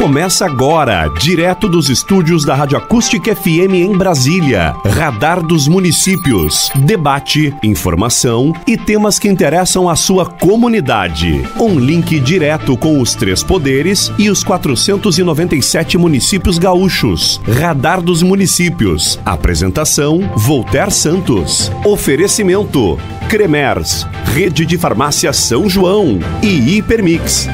Começa agora, direto dos estúdios da Rádio Acústica FM em Brasília. Radar dos Municípios. Debate, informação e temas que interessam a sua comunidade. Um link direto com os 3 poderes e os 497 municípios gaúchos. Radar dos Municípios. Apresentação, Voltaire Santos. Oferecimento, Cremers, Rede de Farmácia São João e Hipermix.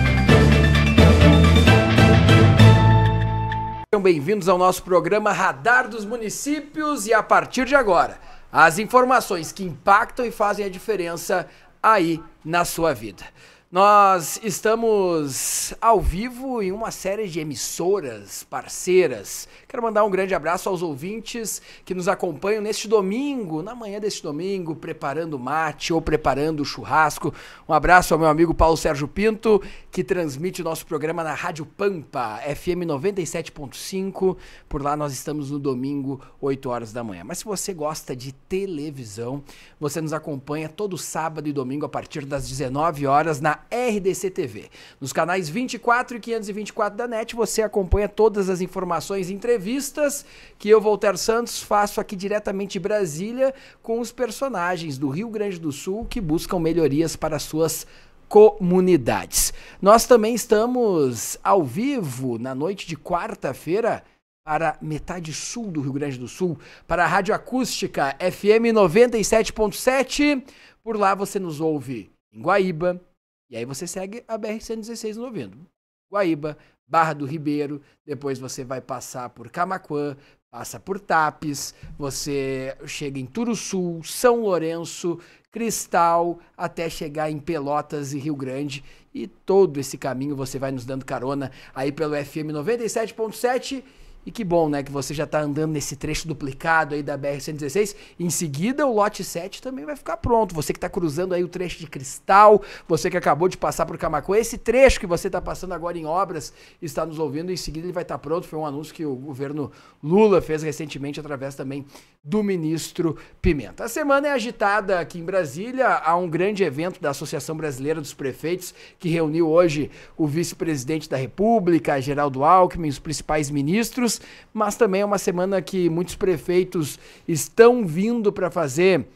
Sejam bem-vindos ao nosso programa Radar dos Municípios e a partir de agora, as informações que impactam e fazem a diferença aí na sua vida. Nós estamos ao vivo em uma série de emissoras parceiras. Quero mandar um grande abraço aos ouvintes que nos acompanham neste domingo, na manhã deste domingo, preparando mate ou preparando churrasco. Um abraço ao meu amigo Paulo Sérgio Pinto, que transmite o nosso programa na Rádio Pampa, FM 97.5. Por lá nós estamos no domingo, 8 horas da manhã. Mas se você gosta de televisão, você nos acompanha todo sábado e domingo a partir das 19 horas na RDC TV. Nos canais 24 e 524 da NET você acompanha todas as informações e entrevistas que eu, Voltaire Santos, faço aqui diretamente de Brasília com os personagens do Rio Grande do Sul que buscam melhorias para suas comunidades. Nós também estamos ao vivo na noite de quarta-feira para metade sul do Rio Grande do Sul, para a Rádio Acústica FM 97.7. Por lá você nos ouve em Guaíba, e aí você segue a BR-116 no ouvido. Guaíba, Barra do Ribeiro, depois você vai passar por Camaquã, passa por Tapes, você chega em Turuçu, São Lourenço, Cristal, até chegar em Pelotas e Rio Grande. E todo esse caminho você vai nos dando carona aí pelo FM 97.7. E que bom, né, que você já tá andando nesse trecho duplicado aí da BR-116. Em seguida, o lote 7 também vai ficar pronto. Você que tá cruzando aí o trecho de Cristal, você que acabou de passar por Camaquã, esse trecho que você tá passando agora em obras, está nos ouvindo. Em seguida ele vai estar pronto. Foi um anúncio que o governo Lula fez recentemente através também do ministro Pimenta. A semana é agitada aqui em Brasília. Há um grande evento da Associação Brasileira dos Prefeitos que reuniu hoje o vice-presidente da República, Geraldo Alckmin, os principais ministros. Mas também é uma semana que muitos prefeitos estão vindo para fazer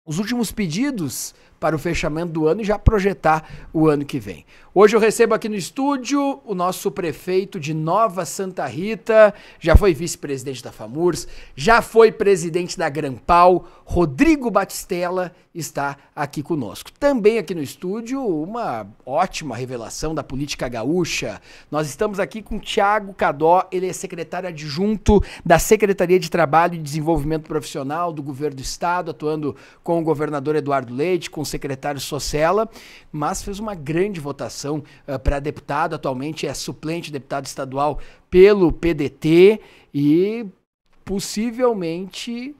os últimos pedidos para o fechamento do ano e já projetar o ano que vem. Hoje eu recebo aqui no estúdio o nosso prefeito de Nova Santa Rita, já foi vice-presidente da FAMURS, já foi presidente da Grampal, Rodrigo Batistella está aqui conosco. Também aqui no estúdio, uma ótima revelação da política gaúcha. Nós estamos aqui com Thiago Cadó, ele é secretário adjunto da Secretaria de Trabalho e Desenvolvimento Profissional do Governo do Estado, atuando com o governador Eduardo Leite, com o secretário Socella, mas fez uma grande votação para deputado, atualmente é suplente deputado estadual pelo PDT e possivelmente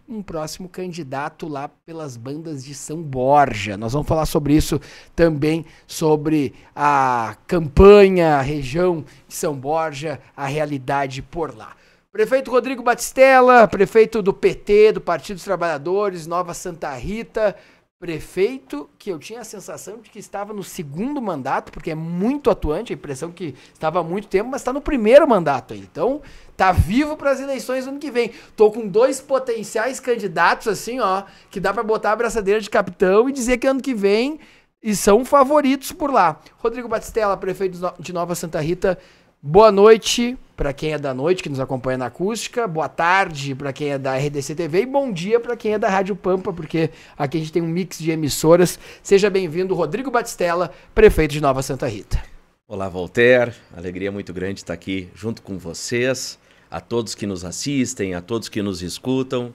um próximo candidato lá pelas bandas de São Borja. Nós vamos falar sobre isso também, sobre a campanha, a região de São Borja, a realidade por lá. Prefeito Rodrigo Batistella, prefeito do PT, do Partido dos Trabalhadores, Nova Santa Rita, prefeito que eu tinha a sensação de que estava no segundo mandato, porque é muito atuante, a impressão que estava há muito tempo, mas está no primeiro mandato aí. Então, tá vivo para as eleições do ano que vem. Tô com 2 potenciais candidatos, assim, ó, que dá para botar a braçadeira de capitão e dizer que ano que vem e são favoritos por lá. Rodrigo Batistella, prefeito de Nova Santa Rita, boa noite para quem é da noite, que nos acompanha na Acústica, boa tarde para quem é da RDC TV e bom dia para quem é da Rádio Pampa, porque aqui a gente tem um mix de emissoras. Seja bem-vindo, Rodrigo Batistella, prefeito de Nova Santa Rita. Olá, Voltaire, alegria muito grande estar aqui junto com vocês, a todos que nos assistem, a todos que nos escutam.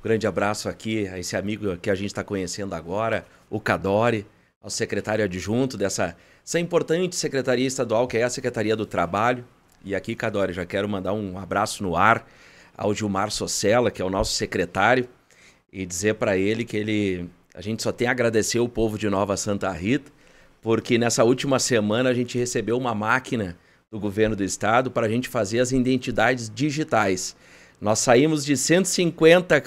Um grande abraço aqui a esse amigo que a gente está conhecendo agora, o Cadori, ao secretário adjunto dessa importante secretaria estadual, que é a Secretaria do Trabalho. E aqui, Cadori, já quero mandar um abraço no ar ao Gilmar Socella, que é o nosso secretário, e dizer para ele que a gente só tem a agradecer o povo de Nova Santa Rita, porque nessa última semana a gente recebeu uma máquina do governo do estado para a gente fazer as identidades digitais. Nós saímos de 150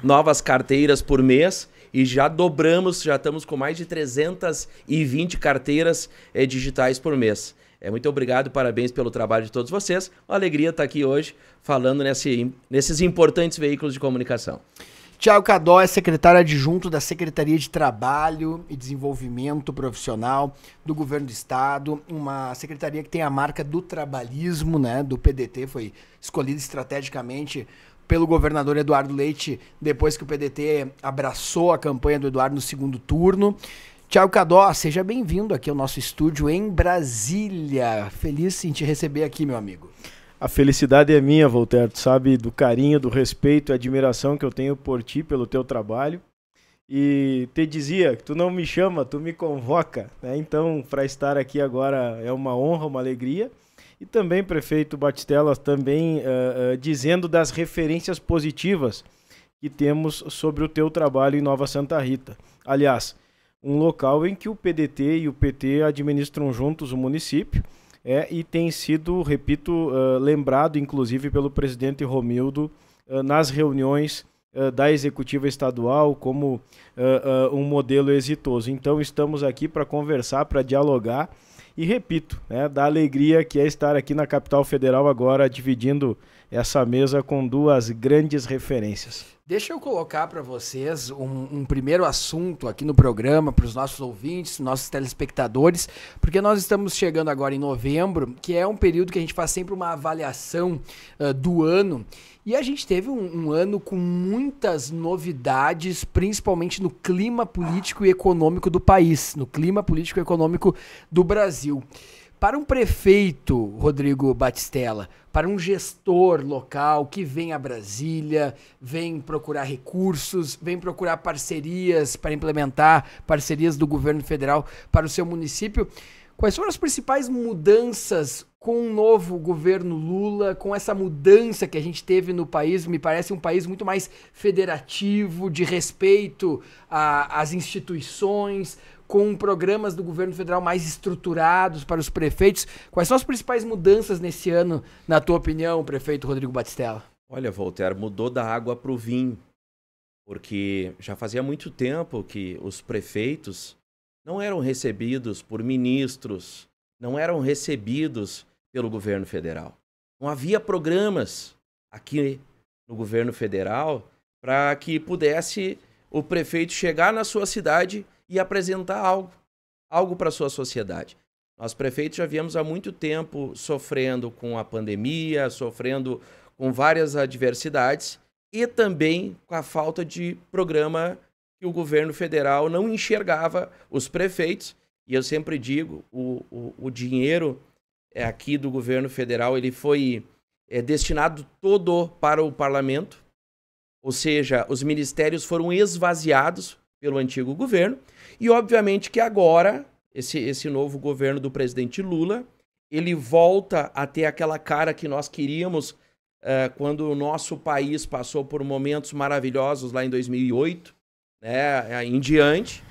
novas carteiras por mês e já dobramos, já estamos com mais de 320 carteiras digitais por mês. Muito obrigado, parabéns pelo trabalho de todos vocês. Uma alegria estar aqui hoje falando nesses importantes veículos de comunicação. Tiago Cadó é secretário adjunto da Secretaria de Trabalho e Desenvolvimento Profissional do Governo do Estado, uma secretaria que tem a marca do trabalhismo, né, do PDT, foi escolhida estrategicamente pelo governador Eduardo Leite depois que o PDT abraçou a campanha do Eduardo no segundo turno. Tiago Cadó, seja bem-vindo aqui ao nosso estúdio em Brasília. Feliz em te receber aqui, meu amigo. A felicidade é minha, Voltaire, tu sabe do carinho, do respeito e admiração que eu tenho por ti, pelo teu trabalho. E te dizia que tu não me chama, tu me convoca, né? Então, para estar aqui agora é uma honra, uma alegria. E também, prefeito Batistella, também dizendo das referências positivas que temos sobre o teu trabalho em Nova Santa Rita. Aliás, um local em que o PDT e o PT administram juntos o município, e tem sido, repito, lembrado inclusive pelo presidente Romildo nas reuniões da executiva estadual como um modelo exitoso. Então estamos aqui para conversar, para dialogar e, repito, da alegria que é estar aqui na capital federal agora dividindo essa mesa com duas grandes referências. Deixa eu colocar para vocês um primeiro assunto aqui no programa, para os nossos ouvintes, nossos telespectadores, porque nós estamos chegando agora em novembro, que é um período que a gente faz sempre uma avaliação do ano, e a gente teve um ano com muitas novidades, principalmente no clima político e econômico do país, no clima político e econômico do Brasil. Para um prefeito, Rodrigo Batistella, para um gestor local que vem a Brasília, vem procurar recursos, vem procurar parcerias para implementar parcerias do governo federal para o seu município, quais foram as principais mudanças com o novo governo Lula, com essa mudança que a gente teve no país? Me parece um país muito mais federativo, de respeito às instituições, com programas do governo federal mais estruturados para os prefeitos. Quais são as principais mudanças nesse ano, na tua opinião, prefeito Rodrigo Batistella? Olha, Voltaire, mudou da água para o vinho, porque já fazia muito tempo que os prefeitos não eram recebidos por ministros, não eram recebidos pelo governo federal. Não havia programas aqui no governo federal para que pudesse o prefeito chegar na sua cidade e apresentar algo para a sua sociedade. Nós prefeitos já viemos há muito tempo sofrendo com a pandemia, sofrendo com várias adversidades e também com a falta de programa que o governo federal não enxergava os prefeitos. E eu sempre digo, o dinheiro aqui do governo federal ele foi destinado todo para o parlamento, ou seja, os ministérios foram esvaziados pelo antigo governo. E obviamente que agora, esse novo governo do presidente Lula, ele volta a ter aquela cara que nós queríamos quando o nosso país passou por momentos maravilhosos lá em 2008, em diante,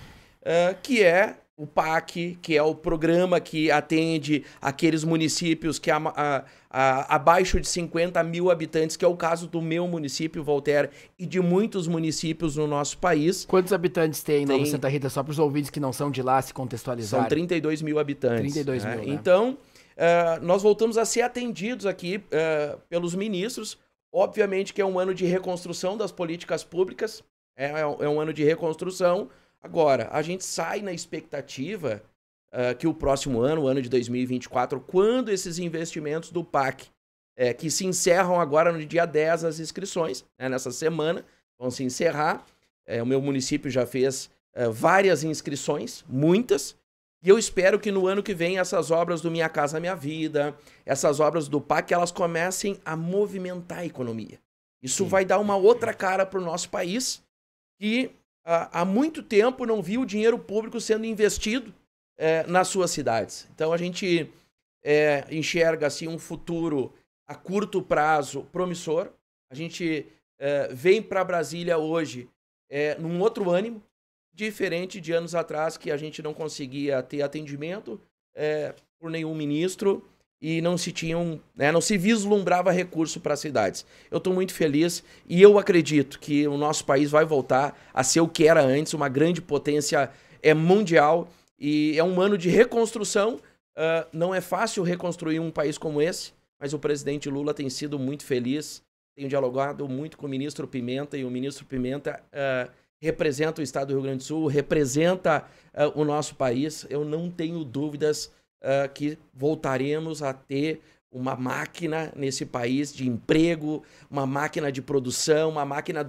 que é o PAC, que é o programa que atende aqueles municípios que abaixo de 50 mil habitantes, que é o caso do meu município, Voltaire, e de muitos municípios no nosso país. Quantos habitantes tem em Nova Santa Rita, só para os ouvintes que não são de lá se contextualizarem? São 32 mil habitantes. 32 mil, né? Então, nós voltamos a ser atendidos aqui pelos ministros. Obviamente que é um ano de reconstrução das políticas públicas, é um ano de reconstrução. Agora, a gente sai na expectativa que o próximo ano, o ano de 2024, quando esses investimentos do PAC, que se encerram agora no dia 10 as inscrições, nessa semana, vão se encerrar. O meu município já fez várias inscrições, muitas, e eu espero que no ano que vem essas obras do Minha Casa Minha Vida, essas obras do PAC, elas comecem a movimentar a economia. Isso vai dar uma outra cara para o nosso país, que há muito tempo não viu o dinheiro público sendo investido nas suas cidades. Então a gente enxerga assim, um futuro a curto prazo promissor. A gente vem para Brasília hoje num outro ânimo, diferente de anos atrás, que a gente não conseguia ter atendimento por nenhum ministro e não se vislumbrava recurso para as cidades. Eu estou muito feliz e eu acredito que o nosso país vai voltar a ser o que era antes, uma grande potência mundial, e é um ano de reconstrução Não é fácil reconstruir um país como esse, mas o presidente Lula tem sido muito feliz, tem dialogado muito com o ministro Pimenta, e o ministro Pimenta representa o estado do Rio Grande do Sul, representa o nosso país. Eu não tenho dúvidas que voltaremos a ter uma máquina nesse país de emprego, uma máquina de produção, uma máquina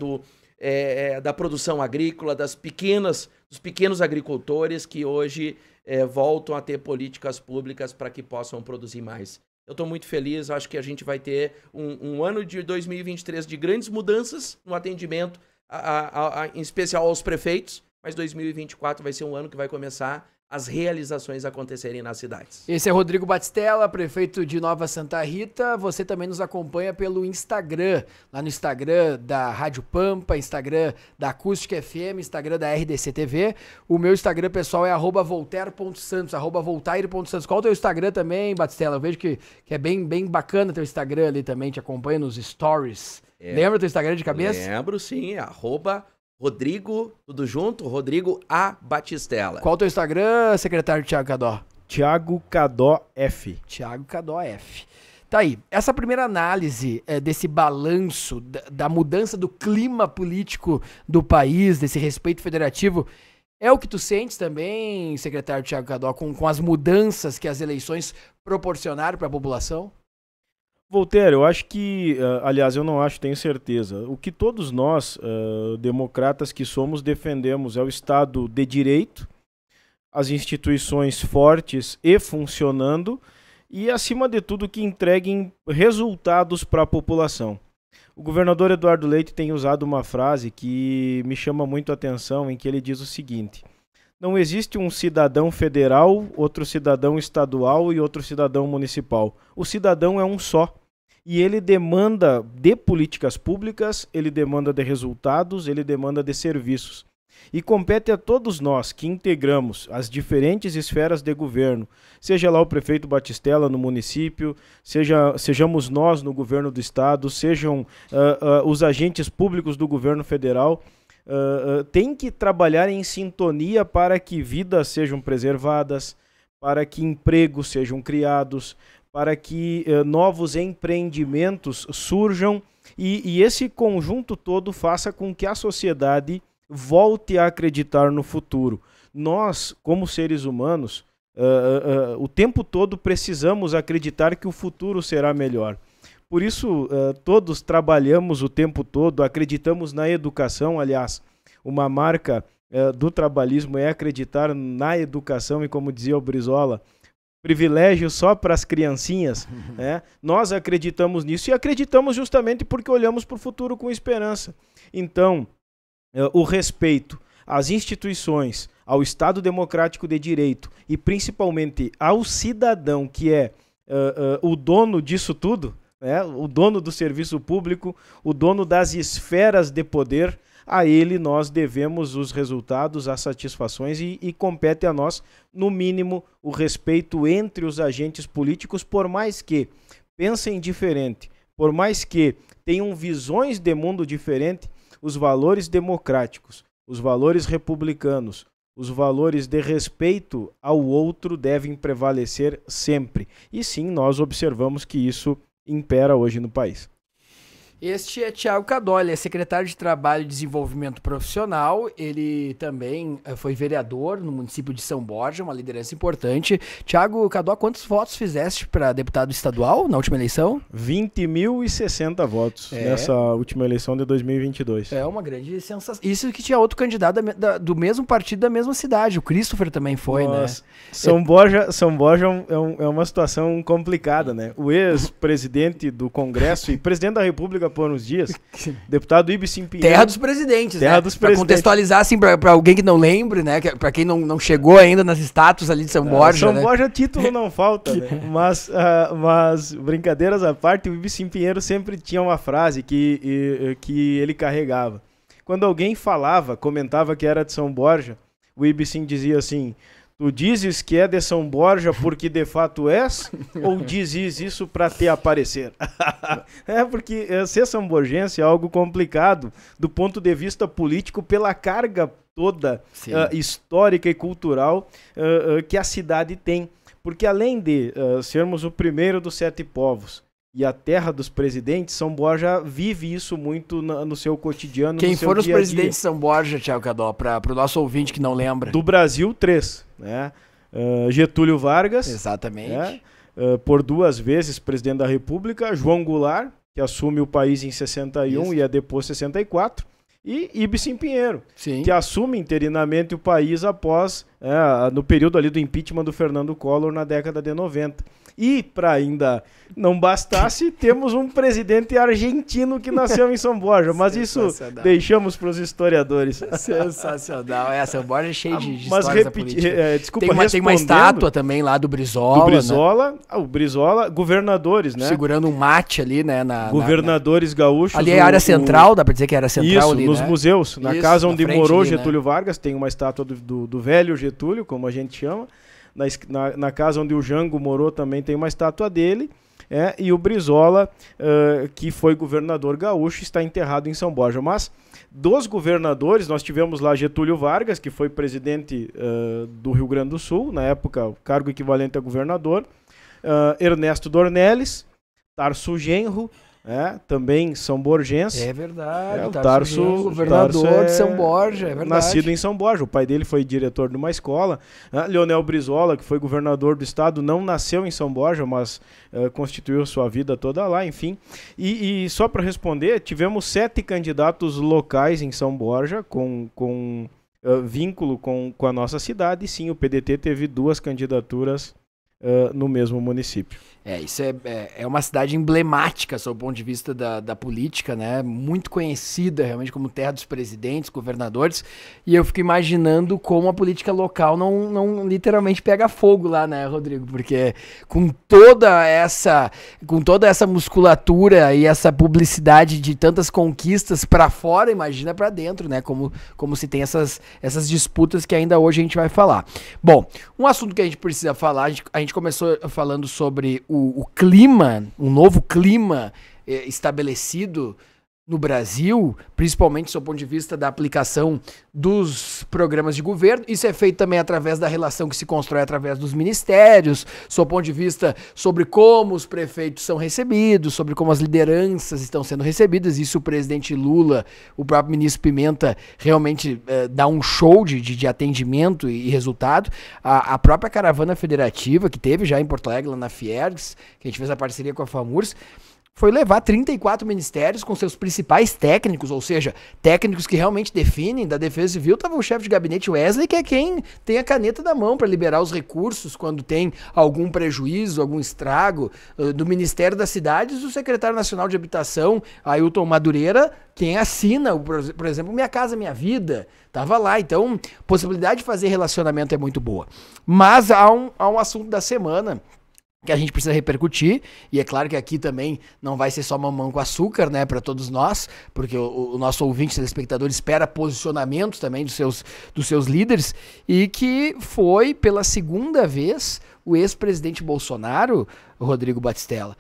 da produção agrícola, dos pequenos agricultores que hoje voltam a ter políticas públicas para que possam produzir mais. Eu estou muito feliz, acho que a gente vai ter um ano de 2023 de grandes mudanças no atendimento, em especial aos prefeitos, mas 2024 vai ser um ano que vai começar as realizações acontecerem nas cidades. Esse é Rodrigo Batistella, prefeito de Nova Santa Rita. Você também nos acompanha pelo Instagram, lá no Instagram da Rádio Pampa, Instagram da Acústica FM, Instagram da RDC TV. O meu Instagram pessoal é @voltaire.santos, @voltaire.santos. Qual é o teu Instagram também, Batistella? Eu vejo que é bem bacana teu Instagram ali também, te acompanha nos stories. Lembra teu Instagram de cabeça? Lembro, sim, Rodrigo, tudo junto, Rodrigo A. Batistella. Qual o teu Instagram, secretário Thiago Cadó? Thiago Cadó F. Thiago Cadó F. Tá aí, essa primeira análise desse balanço, da mudança do clima político do país, desse respeito federativo, é o que tu sentes também, secretário Thiago Cadó, com as mudanças que as eleições proporcionaram para a população? Voltaire, eu acho que, aliás, eu não acho, tenho certeza, o que todos nós, democratas que somos, defendemos é o Estado de Direito, as instituições fortes e funcionando, e, acima de tudo, que entreguem resultados para a população. O governador Eduardo Leite tem usado uma frase que me chama muito a atenção, em que ele diz o seguinte: não existe um cidadão federal, outro cidadão estadual e outro cidadão municipal. O cidadão é um só. E ele demanda de políticas públicas, ele demanda de resultados, ele demanda de serviços. E compete a todos nós que integramos as diferentes esferas de governo, seja lá o prefeito Batistella no município, sejamos nós no governo do estado, sejam os agentes públicos do governo federal, tem que trabalhar em sintonia para que vidas sejam preservadas, para que empregos sejam criados, para que novos empreendimentos surjam e esse conjunto todo faça com que a sociedade volte a acreditar no futuro. Nós, como seres humanos, o tempo todo precisamos acreditar que o futuro será melhor. Por isso, todos trabalhamos o tempo todo, acreditamos na educação. Aliás, uma marca do trabalhismo é acreditar na educação e, como dizia o Brizola, privilégio só para as criancinhas, né? Nós acreditamos nisso e acreditamos justamente porque olhamos para o futuro com esperança. Então, o respeito às instituições, ao Estado Democrático de Direito e principalmente ao cidadão que é o dono disso tudo, né? O dono do serviço público, o dono das esferas de poder, a ele nós devemos os resultados, as satisfações e compete a nós, no mínimo, o respeito entre os agentes políticos, por mais que pensem diferente, por mais que tenham visões de mundo diferente, os valores democráticos, os valores republicanos, os valores de respeito ao outro devem prevalecer sempre. E sim, nós observamos que isso impera hoje no país. Este é Thiago Cadó, ele é secretário de Trabalho e Desenvolvimento Profissional, ele também foi vereador no município de São Borja, uma liderança importante. Thiago Cadó, quantos votos fizeste para deputado estadual na última eleição? 20.060 votos nessa última eleição de 2022. É uma grande sensação. Isso que tinha outro candidato do mesmo partido da mesma cidade, o Christopher também foi, nossa, né? São Borja é uma situação complicada, né? O ex-presidente do Congresso e presidente da República por uns dias, deputado Ibicim Pinheiro. Terra dos presidentes, Terra né? dos pra presidentes. Contextualizar, assim, pra alguém que não lembre, né? Pra quem não chegou ainda nas estátuas ali de São Borja, São Borja, título não falta, né? Mas, brincadeiras à parte, o Ibicim Pinheiro sempre tinha uma frase que ele carregava. Quando alguém comentava que era de São Borja, o Ibicim dizia assim: tu dizes que é de São Borja porque de fato és, ou dizes isso para te aparecer? Porque ser samborgense é algo complicado do ponto de vista político pela carga toda histórica e cultural que a cidade tem. Porque além de sermos o primeiro dos 7 povos e a terra dos presidentes, São Borja vive isso muito no seu cotidiano. Quem no seu foram os dia a dia. presidentes de São Borja, Thiago Cadó, para o nosso ouvinte que não lembra? Do Brasil, 3. Né? Getúlio Vargas. Exatamente. Né? Por 2 vezes presidente da República. João Goulart, que assume o país em 61 isso. E a depois 64. E Ibsen Pinheiro, Sim. que assume interinamente o país após, no período ali do impeachment do Fernando Collor na década de 90. E, para ainda não bastasse, temos um presidente argentino que nasceu em São Borja, mas isso deixamos para os historiadores. Sensacional. São Borja é cheio de mas histórias da política. Desculpa, tem uma estátua também lá do Brizola. Do Brizola, né? O Brizola, governadores, né? Segurando um mate ali, né? Governadores gaúchos. Ali é a área central, dá para dizer que era central isso, ali, nos né? museus. Na casa onde morou ali, Getúlio Vargas, tem uma estátua do velho Getúlio, como a gente chama. Na casa onde o Jango morou também tem uma estátua dele. E o Brizola, que foi governador gaúcho, está enterrado em São Borja. Mas dos governadores, nós tivemos lá Getúlio Vargas, que foi presidente do Rio Grande do Sul, na época, o cargo equivalente a governador. Ernesto Dornelles, Tarso Genro, também São Borjense. É verdade. O Tarso, governador de São Borja, é verdade. Nascido em São Borja. O pai dele foi diretor de uma escola. Leonel Brizola, que foi governador do estado, não nasceu em São Borja, mas constituiu sua vida toda lá, enfim. E só para responder, tivemos 7 candidatos locais em São Borja com vínculo com a nossa cidade. E sim, o PDT teve 2 candidaturas no mesmo município. Isso é uma cidade emblemática, sob o ponto de vista da política, né? Muito conhecida realmente como terra dos presidentes, governadores, e eu fico imaginando como a política local não literalmente pega fogo lá, né, Rodrigo? Porque com toda essa musculatura e essa publicidade de tantas conquistas para fora, imagina para dentro, né? Como se tem essas disputas que ainda hoje a gente vai falar. Bom, um assunto que a gente precisa falar, a gente começou falando sobre o clima, um novo clima estabelecido no Brasil, principalmente do ponto de vista da aplicação dos programas de governo. Isso é feito também através da relação que se constrói através dos ministérios, do ponto de vista sobre como os prefeitos são recebidos, sobre como as lideranças estão sendo recebidas. Isso o presidente Lula, o próprio ministro Pimenta realmente dá um show de atendimento e resultado. A própria caravana federativa, que teve já em Porto Alegre, lá na Fiergs, que a gente fez a parceria com a FAMURS, foi levar 34 ministérios com seus principais técnicos, ou seja, técnicos que realmente definem. Da Defesa Civil estava o chefe de gabinete Wesley, que é quem tem a caneta da mão para liberar os recursos quando tem algum prejuízo, algum estrago. Do Ministério das Cidades, o secretário nacional de Habitação, Ailton Madureira, quem assina, por exemplo, Minha Casa Minha Vida, estava lá. Então, possibilidade de fazer relacionamento é muito boa. Mas há um assunto da semana que a gente precisa repercutir, e é claro que aqui também não vai ser só mamão com açúcar, né, para todos nós, porque o nosso ouvinte, telespectador, espera posicionamentos também dos seus líderes, e que foi pela segunda vez o ex-presidente Bolsonaro, Rodrigo Batistella,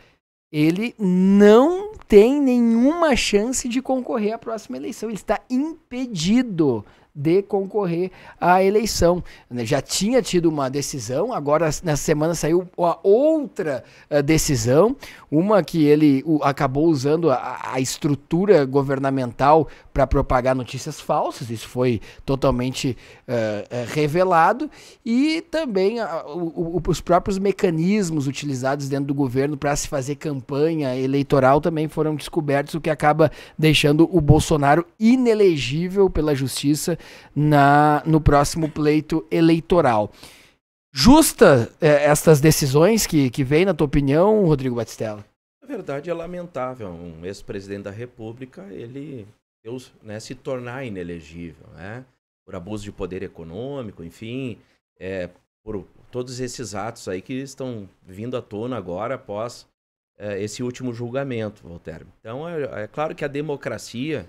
ele não tem nenhuma chance de concorrer à próxima eleição, ele está impedido de concorrer à eleição. Já tinha tido uma decisão, agora nessa semana saiu a outra decisão, uma que ele acabou usando a estrutura governamental para propagar notícias falsas, isso foi totalmente revelado, e também os próprios mecanismos utilizados dentro do governo para se fazer campanha eleitoral também foram descobertos, o que acaba deixando o Bolsonaro inelegível pela justiça no próximo pleito eleitoral. Justa estas decisões que vem, na tua opinião, Rodrigo Batistella? Na verdade, é lamentável um ex-presidente da República ele se tornar inelegível, né? Por abuso de poder econômico, enfim, por todos esses atos aí que estão vindo à tona agora após esse último julgamento, Voltaire. Então, é claro que a democracia,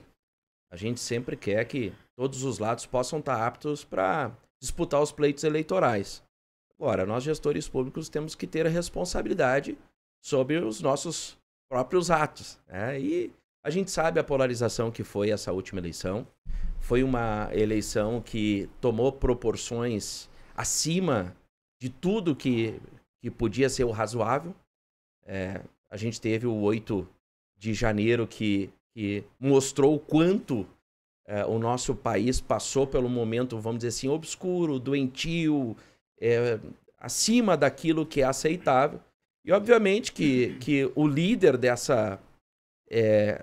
a gente sempre quer que todos os lados possam estar aptos para disputar os pleitos eleitorais. Agora, nós gestores públicos temos que ter a responsabilidade sobre os nossos próprios atos, né? E a gente sabe a polarização que foi essa última eleição. Foi uma eleição que tomou proporções acima de tudo que que podia ser o razoável. A gente teve o 8 de janeiro que mostrou o quanto o nosso país passou pelo momento, vamos dizer assim, obscuro, doentio, acima daquilo que é aceitável. E, obviamente, que o líder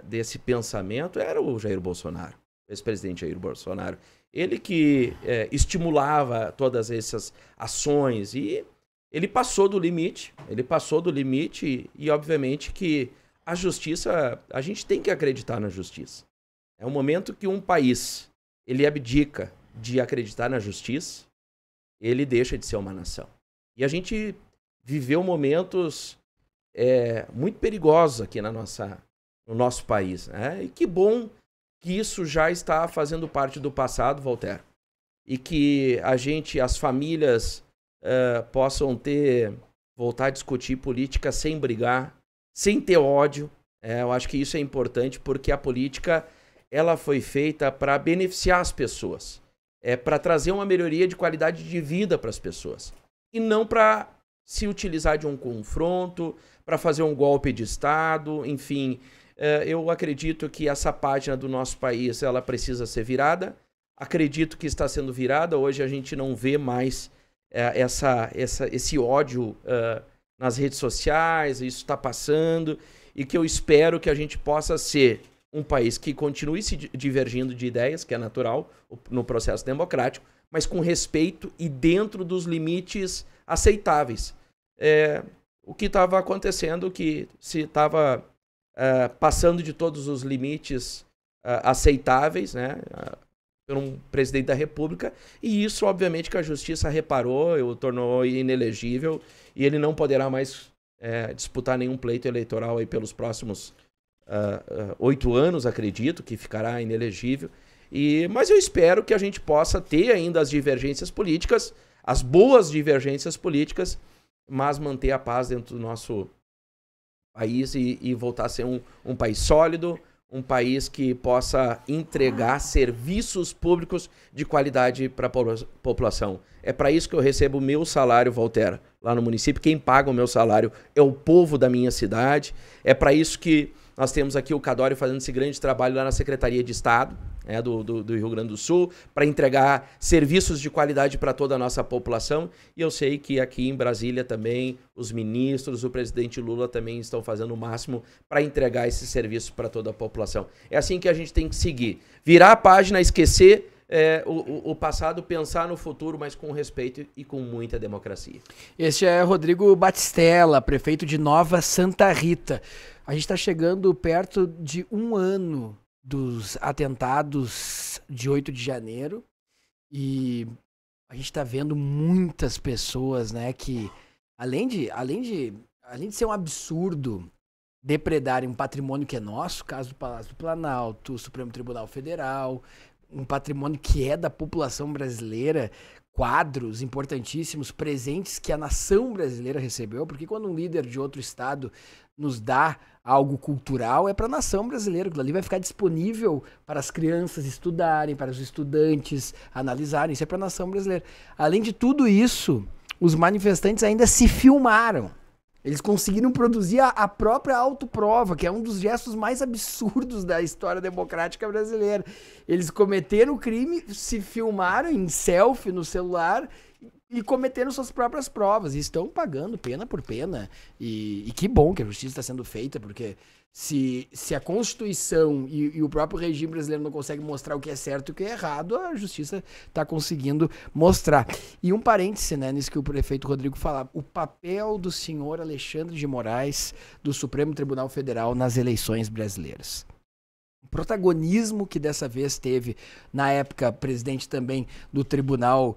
desse pensamento era o Jair Bolsonaro, o ex-presidente Jair Bolsonaro. Ele que estimulava todas essas ações e ele passou do limite, e, obviamente, que a justiça, a gente tem que acreditar na justiça. É um momento que um país, ele abdica de acreditar na justiça, ele deixa de ser uma nação. E a gente viveu momentos muito perigosos aqui no nosso país, né? E que bom que isso já está fazendo parte do passado, Voltaire. E que as famílias possam voltar a discutir política sem brigar, sem ter ódio. Eu acho que isso é importante porque a política ela foi feita para beneficiar as pessoas, para trazer uma melhoria de qualidade de vida para as pessoas e não para se utilizar de um confronto, para fazer um golpe de Estado, enfim. Eu acredito que essa página do nosso país ela precisa ser virada. Acredito que está sendo virada. Hoje a gente não vê mais esse ódio nas redes sociais. Isso está passando e que eu espero que a gente possa ser um país que continue se divergindo de ideias, que é natural no processo democrático, mas com respeito e dentro dos limites aceitáveis. O que estava acontecendo, que se estava passando de todos os limites aceitáveis, né, por um presidente da República, e isso, obviamente, que a justiça reparou, o tornou inelegível, e ele não poderá mais disputar nenhum pleito eleitoral aí pelos próximos 8 anos, acredito, que ficará inelegível. Mas eu espero que a gente possa ter ainda as divergências políticas, as boas divergências políticas, mas manter a paz dentro do nosso país e voltar a ser um país sólido, um país que possa entregar serviços públicos de qualidade para a população. É para isso que eu recebo o meu salário, Voltaire, lá no município. Quem paga o meu salário é o povo da minha cidade. É para isso que nós temos aqui o Cadório fazendo esse grande trabalho lá na Secretaria de Estado, do Rio Grande do Sul, para entregar serviços de qualidade para toda a nossa população. E eu sei que aqui em Brasília também os ministros, o presidente Lula também estão fazendo o máximo para entregar esses serviços para toda a população. É assim que a gente tem que seguir. Virar a página, esquecer o passado, pensar no futuro, mas com respeito e com muita democracia. Este é Rodrigo Batistella, prefeito de Nova Santa Rita. A gente está chegando perto de 1 ano dos atentados de 8 de janeiro e a gente está vendo muitas pessoas, né, que além de ser um absurdo depredarem um patrimônio que é nosso, caso do Palácio do Planalto, Supremo Tribunal Federal, um patrimônio que é da população brasileira, quadros importantíssimos, presentes que a nação brasileira recebeu, porque quando um líder de outro estado nos dá algo cultural, é para a nação brasileira, aquilo ali vai ficar disponível para as crianças estudarem, para os estudantes analisarem, isso é para a nação brasileira. Além de tudo isso, os manifestantes ainda se filmaram. Eles conseguiram produzir a própria autoprova, que é um dos gestos mais absurdos da história democrática brasileira. Eles cometeram o crime, se filmaram em selfie no celular e cometeram suas próprias provas. E estão pagando pena por pena. E que bom que a justiça está sendo feita, porque se a Constituição e o próprio regime brasileiro não conseguem mostrar o que é certo e o que é errado, a justiça está conseguindo mostrar. E um parêntese, né, nisso que o prefeito Rodrigo falava, o papel do senhor Alexandre de Moraes do Supremo Tribunal Federal nas eleições brasileiras. O protagonismo que dessa vez teve, na época, presidente também do Tribunal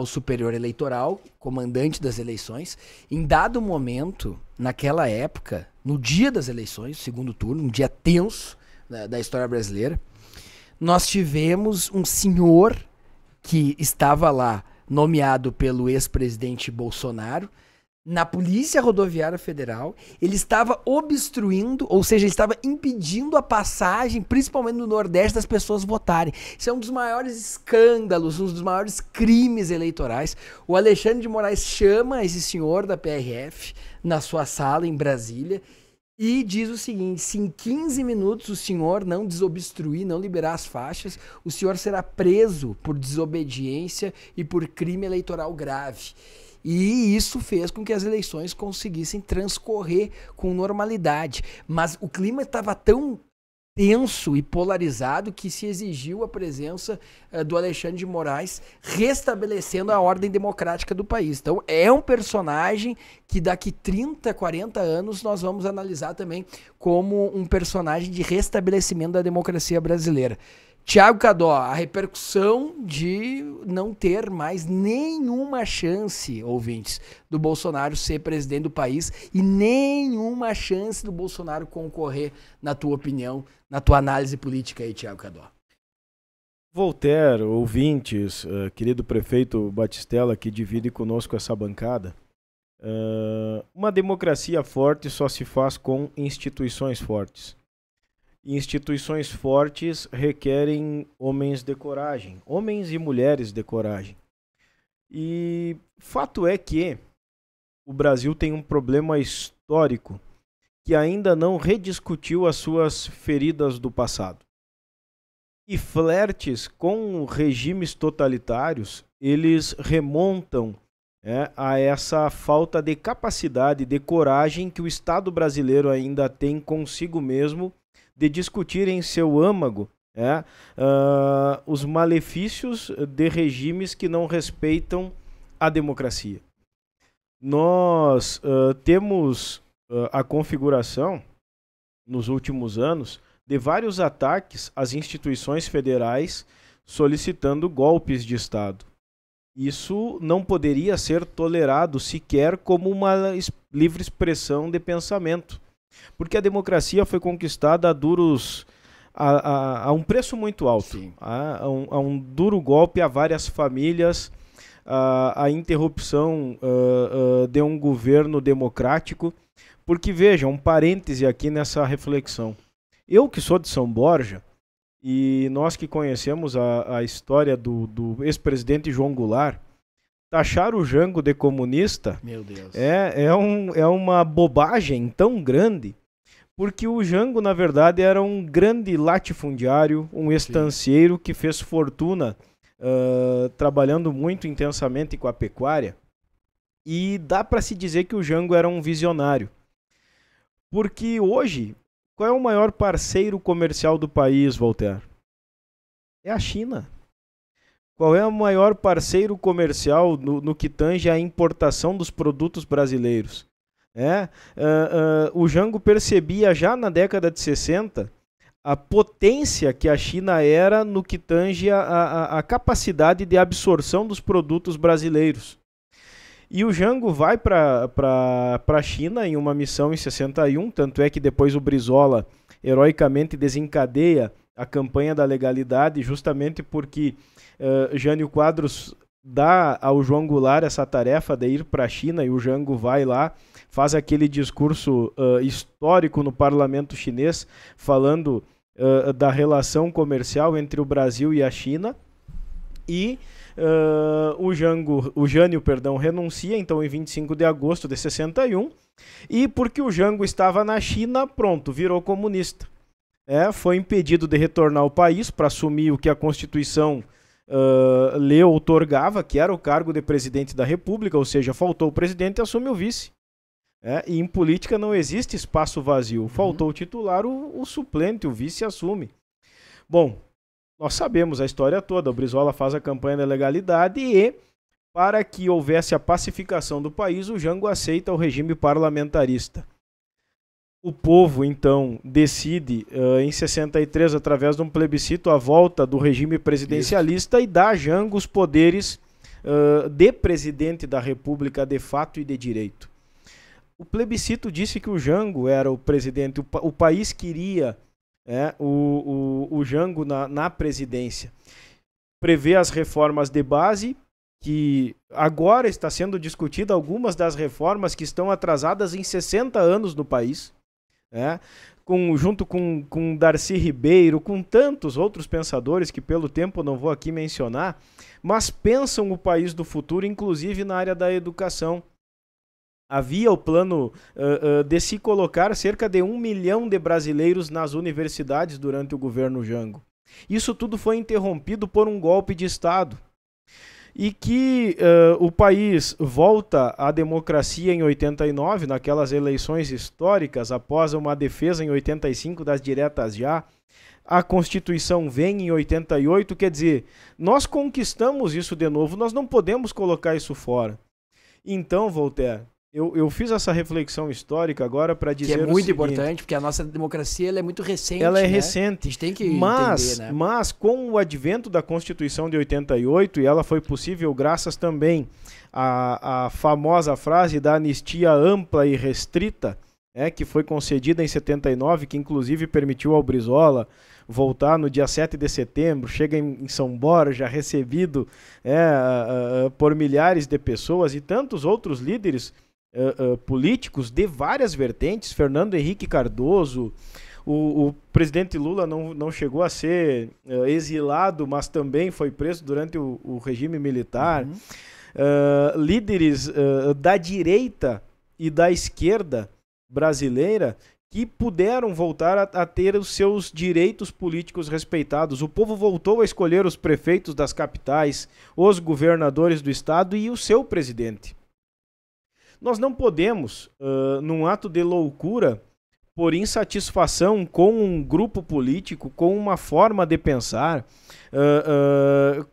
Superior Eleitoral, comandante das eleições, em dado momento, naquela época, no dia das eleições, segundo turno, um dia tenso da história brasileira, nós tivemos um senhor que estava lá, nomeado pelo ex-presidente Bolsonaro, na Polícia Rodoviária Federal, ele estava obstruindo, ou seja, ele estava impedindo a passagem, principalmente no Nordeste, das pessoas votarem. Isso é um dos maiores escândalos, um dos maiores crimes eleitorais. O Alexandre de Moraes chama esse senhor da PRF na sua sala em Brasília e diz o seguinte: se em 15 minutos o senhor não desobstruir, não liberar as faixas, o senhor será preso por desobediência e por crime eleitoral grave. E isso fez com que as eleições conseguissem transcorrer com normalidade. Mas o clima estava tão tenso e polarizado que se exigiu a presença do Alexandre de Moraes restabelecendo a ordem democrática do país. Então é um personagem que daqui 30, 40 anos nós vamos analisar também como um personagem de restabelecimento da democracia brasileira. Thiago Cadó, a repercussão de não ter mais nenhuma chance, ouvintes, do Bolsonaro ser presidente do país e nenhuma chance do Bolsonaro concorrer, na tua opinião, na tua análise política aí, Thiago Cadó. Voltaire, ouvintes, querido prefeito Batistella, que divide conosco essa bancada, uma democracia forte só se faz com instituições fortes. Instituições fortes requerem homens de coragem, homens e mulheres de coragem. E fato é que o Brasil tem um problema histórico que ainda não rediscutiu as suas feridas do passado. E flertes com regimes totalitários, eles remontam a essa falta de capacidade, de coragem que o Estado brasileiro ainda tem consigo mesmo de discutir em seu âmago os malefícios de regimes que não respeitam a democracia. Nós temos a configuração, nos últimos anos, de vários ataques às instituições federais solicitando golpes de Estado. Isso não poderia ser tolerado sequer como uma livre expressão de pensamento. Porque a democracia foi conquistada a um preço muito alto, a um duro golpe a várias famílias, a interrupção de um governo democrático. Porque, veja, um parêntese aqui nessa reflexão. Eu que sou de São Borja, e nós que conhecemos a história do ex-presidente João Goulart, taxar o Jango de comunista, meu Deus, é uma bobagem tão grande, porque o Jango, na verdade, era um grande latifundiário, um estancieiro que fez fortuna trabalhando muito intensamente com a pecuária, e dá para se dizer que o Jango era um visionário. Porque hoje, qual é o maior parceiro comercial do país, Voltaire? É a China. Qual é o maior parceiro comercial no que tange à importação dos produtos brasileiros? O Jango percebia já na década de 60 a potência que a China era no que tange a capacidade de absorção dos produtos brasileiros. E o Jango vai para a China em uma missão em 61, tanto é que depois o Brizola heroicamente desencadeia a campanha da legalidade, justamente porque Jânio Quadros dá ao João Goulart essa tarefa de ir para a China, e o Jango vai lá, faz aquele discurso histórico no parlamento chinês, falando da relação comercial entre o Brasil e a China, e o Jânio renuncia, então em 25 de agosto de 61, e porque o Jango estava na China, pronto, virou comunista. Foi impedido de retornar ao país para assumir o que a Constituição lhe outorgava, que era o cargo de presidente da República, ou seja, faltou o presidente e assume o vice. E em política não existe espaço vazio. Faltou o titular, o suplente, o vice assume. Bom, nós sabemos a história toda. O Brizola faz a campanha da legalidade e, para que houvesse a pacificação do país, o Jango aceita o regime parlamentarista. O povo, então, decide, em 63, através de um plebiscito, a volta do regime presidencialista e dá a Jango os poderes de presidente da República de fato e de direito. O plebiscito disse que o Jango era o presidente, o país queria o Jango na presidência. Prevê as reformas de base que agora está sendo discutida algumas das reformas que estão atrasadas em 60 anos no país, né? Junto com Darcy Ribeiro, com tantos outros pensadores que pelo tempo não vou aqui mencionar, mas pensam o país do futuro, inclusive na área da educação. Havia o plano de se colocar cerca de 1 milhão de brasileiros nas universidades durante o governo Jango. Isso tudo foi interrompido por um golpe de Estado. E que o país volta à democracia em 89, naquelas eleições históricas, após uma defesa em 85 das diretas já. A Constituição vem em 88, quer dizer, nós conquistamos isso de novo, nós não podemos colocar isso fora. Então, Voltaire, eu fiz essa reflexão histórica agora para dizer o seguinte... Que é muito importante, porque a nossa democracia ela é muito recente. Ela é né? recente. A gente tem que entender, né? Mas com o advento da Constituição de 88, e ela foi possível graças também à famosa frase da anistia ampla e restrita, que foi concedida em 79, que inclusive permitiu ao Brizola voltar no dia 7 de setembro, chega em São Borja, recebido por milhares de pessoas e tantos outros líderes políticos de várias vertentes, Fernando Henrique Cardoso, o presidente Lula não chegou a ser exilado, mas também foi preso durante o regime militar, líderes da direita e da esquerda brasileira que puderam voltar a ter os seus direitos políticos respeitados. O povo voltou a escolher os prefeitos das capitais, os governadores do estado e o seu presidente. Nós não podemos, num ato de loucura, por insatisfação com um grupo político, com uma forma de pensar,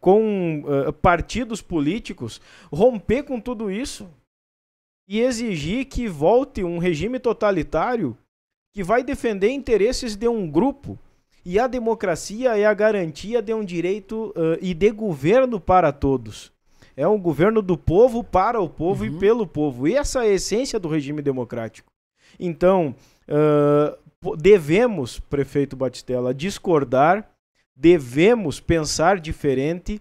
com partidos políticos, romper com tudo isso e exigir que volte um regime totalitário que vai defender interesses de um grupo. E a democracia é a garantia de um direito e de governo para todos. É um governo do povo, para o povo e pelo povo. E essa é a essência do regime democrático. Então, devemos, prefeito Batistella, discordar, devemos pensar diferente,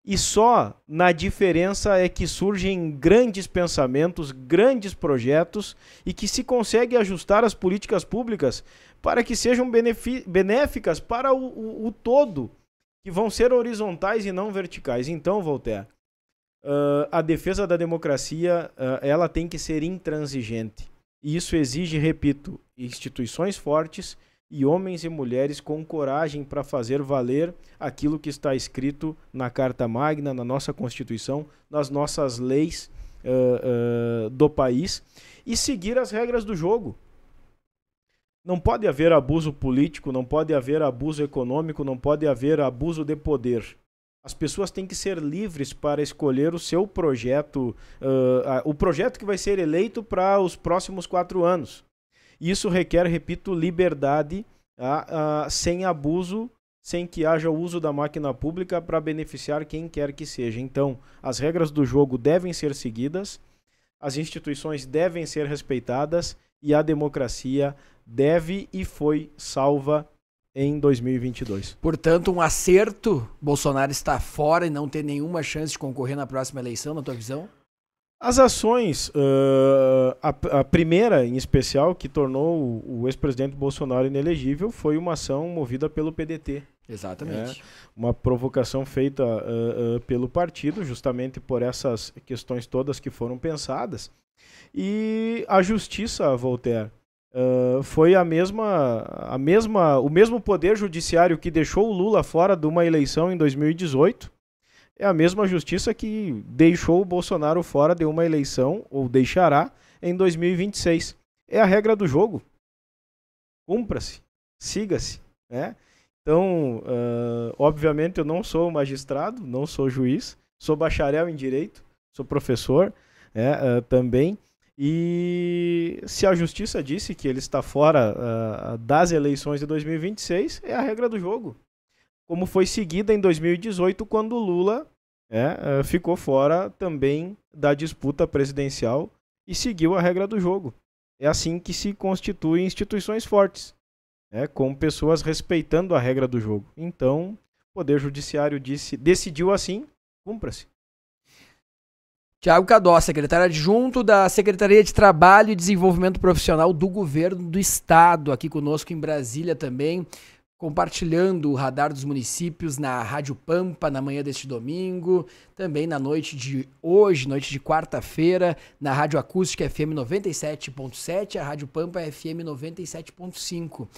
e só na diferença é que surgem grandes pensamentos, grandes projetos, e que se consegue ajustar as políticas públicas para que sejam benéficas para o todo, que vão ser horizontais e não verticais. Então, Voltaire, a defesa da democracia ela tem que ser intransigente. E isso exige, repito, instituições fortes e homens e mulheres com coragem para fazer valer aquilo que está escrito na Carta Magna, na nossa Constituição, nas nossas leis do país, e seguir as regras do jogo. Não pode haver abuso político, não pode haver abuso econômico, não pode haver abuso de poder. As pessoas têm que ser livres para escolher o seu projeto, o projeto que vai ser eleito para os próximos 4 anos. Isso requer, repito, liberdade, sem abuso, sem que haja o uso da máquina pública para beneficiar quem quer que seja. Então, as regras do jogo devem ser seguidas, as instituições devem ser respeitadas e a democracia deve e foi salva em 2022. Portanto, um acerto, Bolsonaro estar fora e não ter nenhuma chance de concorrer na próxima eleição, na tua visão? As ações, a primeira em especial que tornou o ex-presidente Bolsonaro inelegível foi uma ação movida pelo PDT. Exatamente. Uma provocação feita pelo partido, justamente por essas questões todas que foram pensadas. E a justiça, Voltaire, foi o mesmo poder judiciário que deixou o Lula fora de uma eleição em 2018, é a mesma justiça que deixou o Bolsonaro fora de uma eleição, ou deixará, em 2026. É a regra do jogo. Cumpra-se, siga-se, né? Então, obviamente eu não sou magistrado, não sou juiz, sou bacharel em Direito, sou professor também. E se a justiça disse que ele está fora das eleições de 2026, é a regra do jogo. Como foi seguida em 2018, quando o Lula ficou fora também da disputa presidencial e seguiu a regra do jogo. É assim que se constituem instituições fortes, com pessoas respeitando a regra do jogo. Então, o Poder Judiciário decidiu assim, cumpra-se. Tiago Cadó, secretário adjunto da Secretaria de Trabalho e Desenvolvimento Profissional do Governo do Estado, aqui conosco em Brasília também, compartilhando o Radar dos Municípios na Rádio Pampa na manhã deste domingo, também na noite de hoje, noite de quarta-feira, na Rádio Acústica FM 97.7, a Rádio Pampa FM 97.5.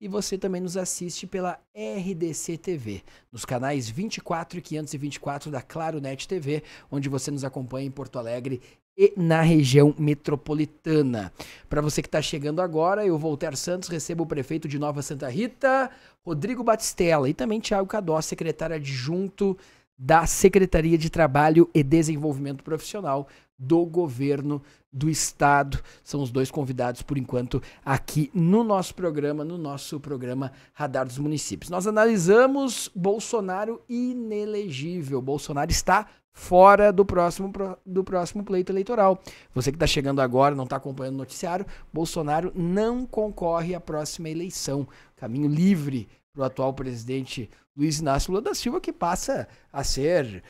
E você também nos assiste pela RDC TV, nos canais 24 e 524 da Claro Net TV, onde você nos acompanha em Porto Alegre e na região metropolitana. Para você que está chegando agora, eu, Voltaire Santos, recebo o prefeito de Nova Santa Rita, Rodrigo Batistella, e também Tiago Cadó, secretário adjunto da Secretaria de Trabalho e Desenvolvimento Profissional do Governo do Estado. São os dois convidados, por enquanto, aqui no nosso programa Radar dos Municípios. Nós analisamos Bolsonaro inelegível. Bolsonaro está fora do próximo pleito eleitoral. Você que está chegando agora, não está acompanhando o noticiário, Bolsonaro não concorre à próxima eleição. Caminho livre para o atual presidente Luiz Inácio Lula da Silva, que passa a ser,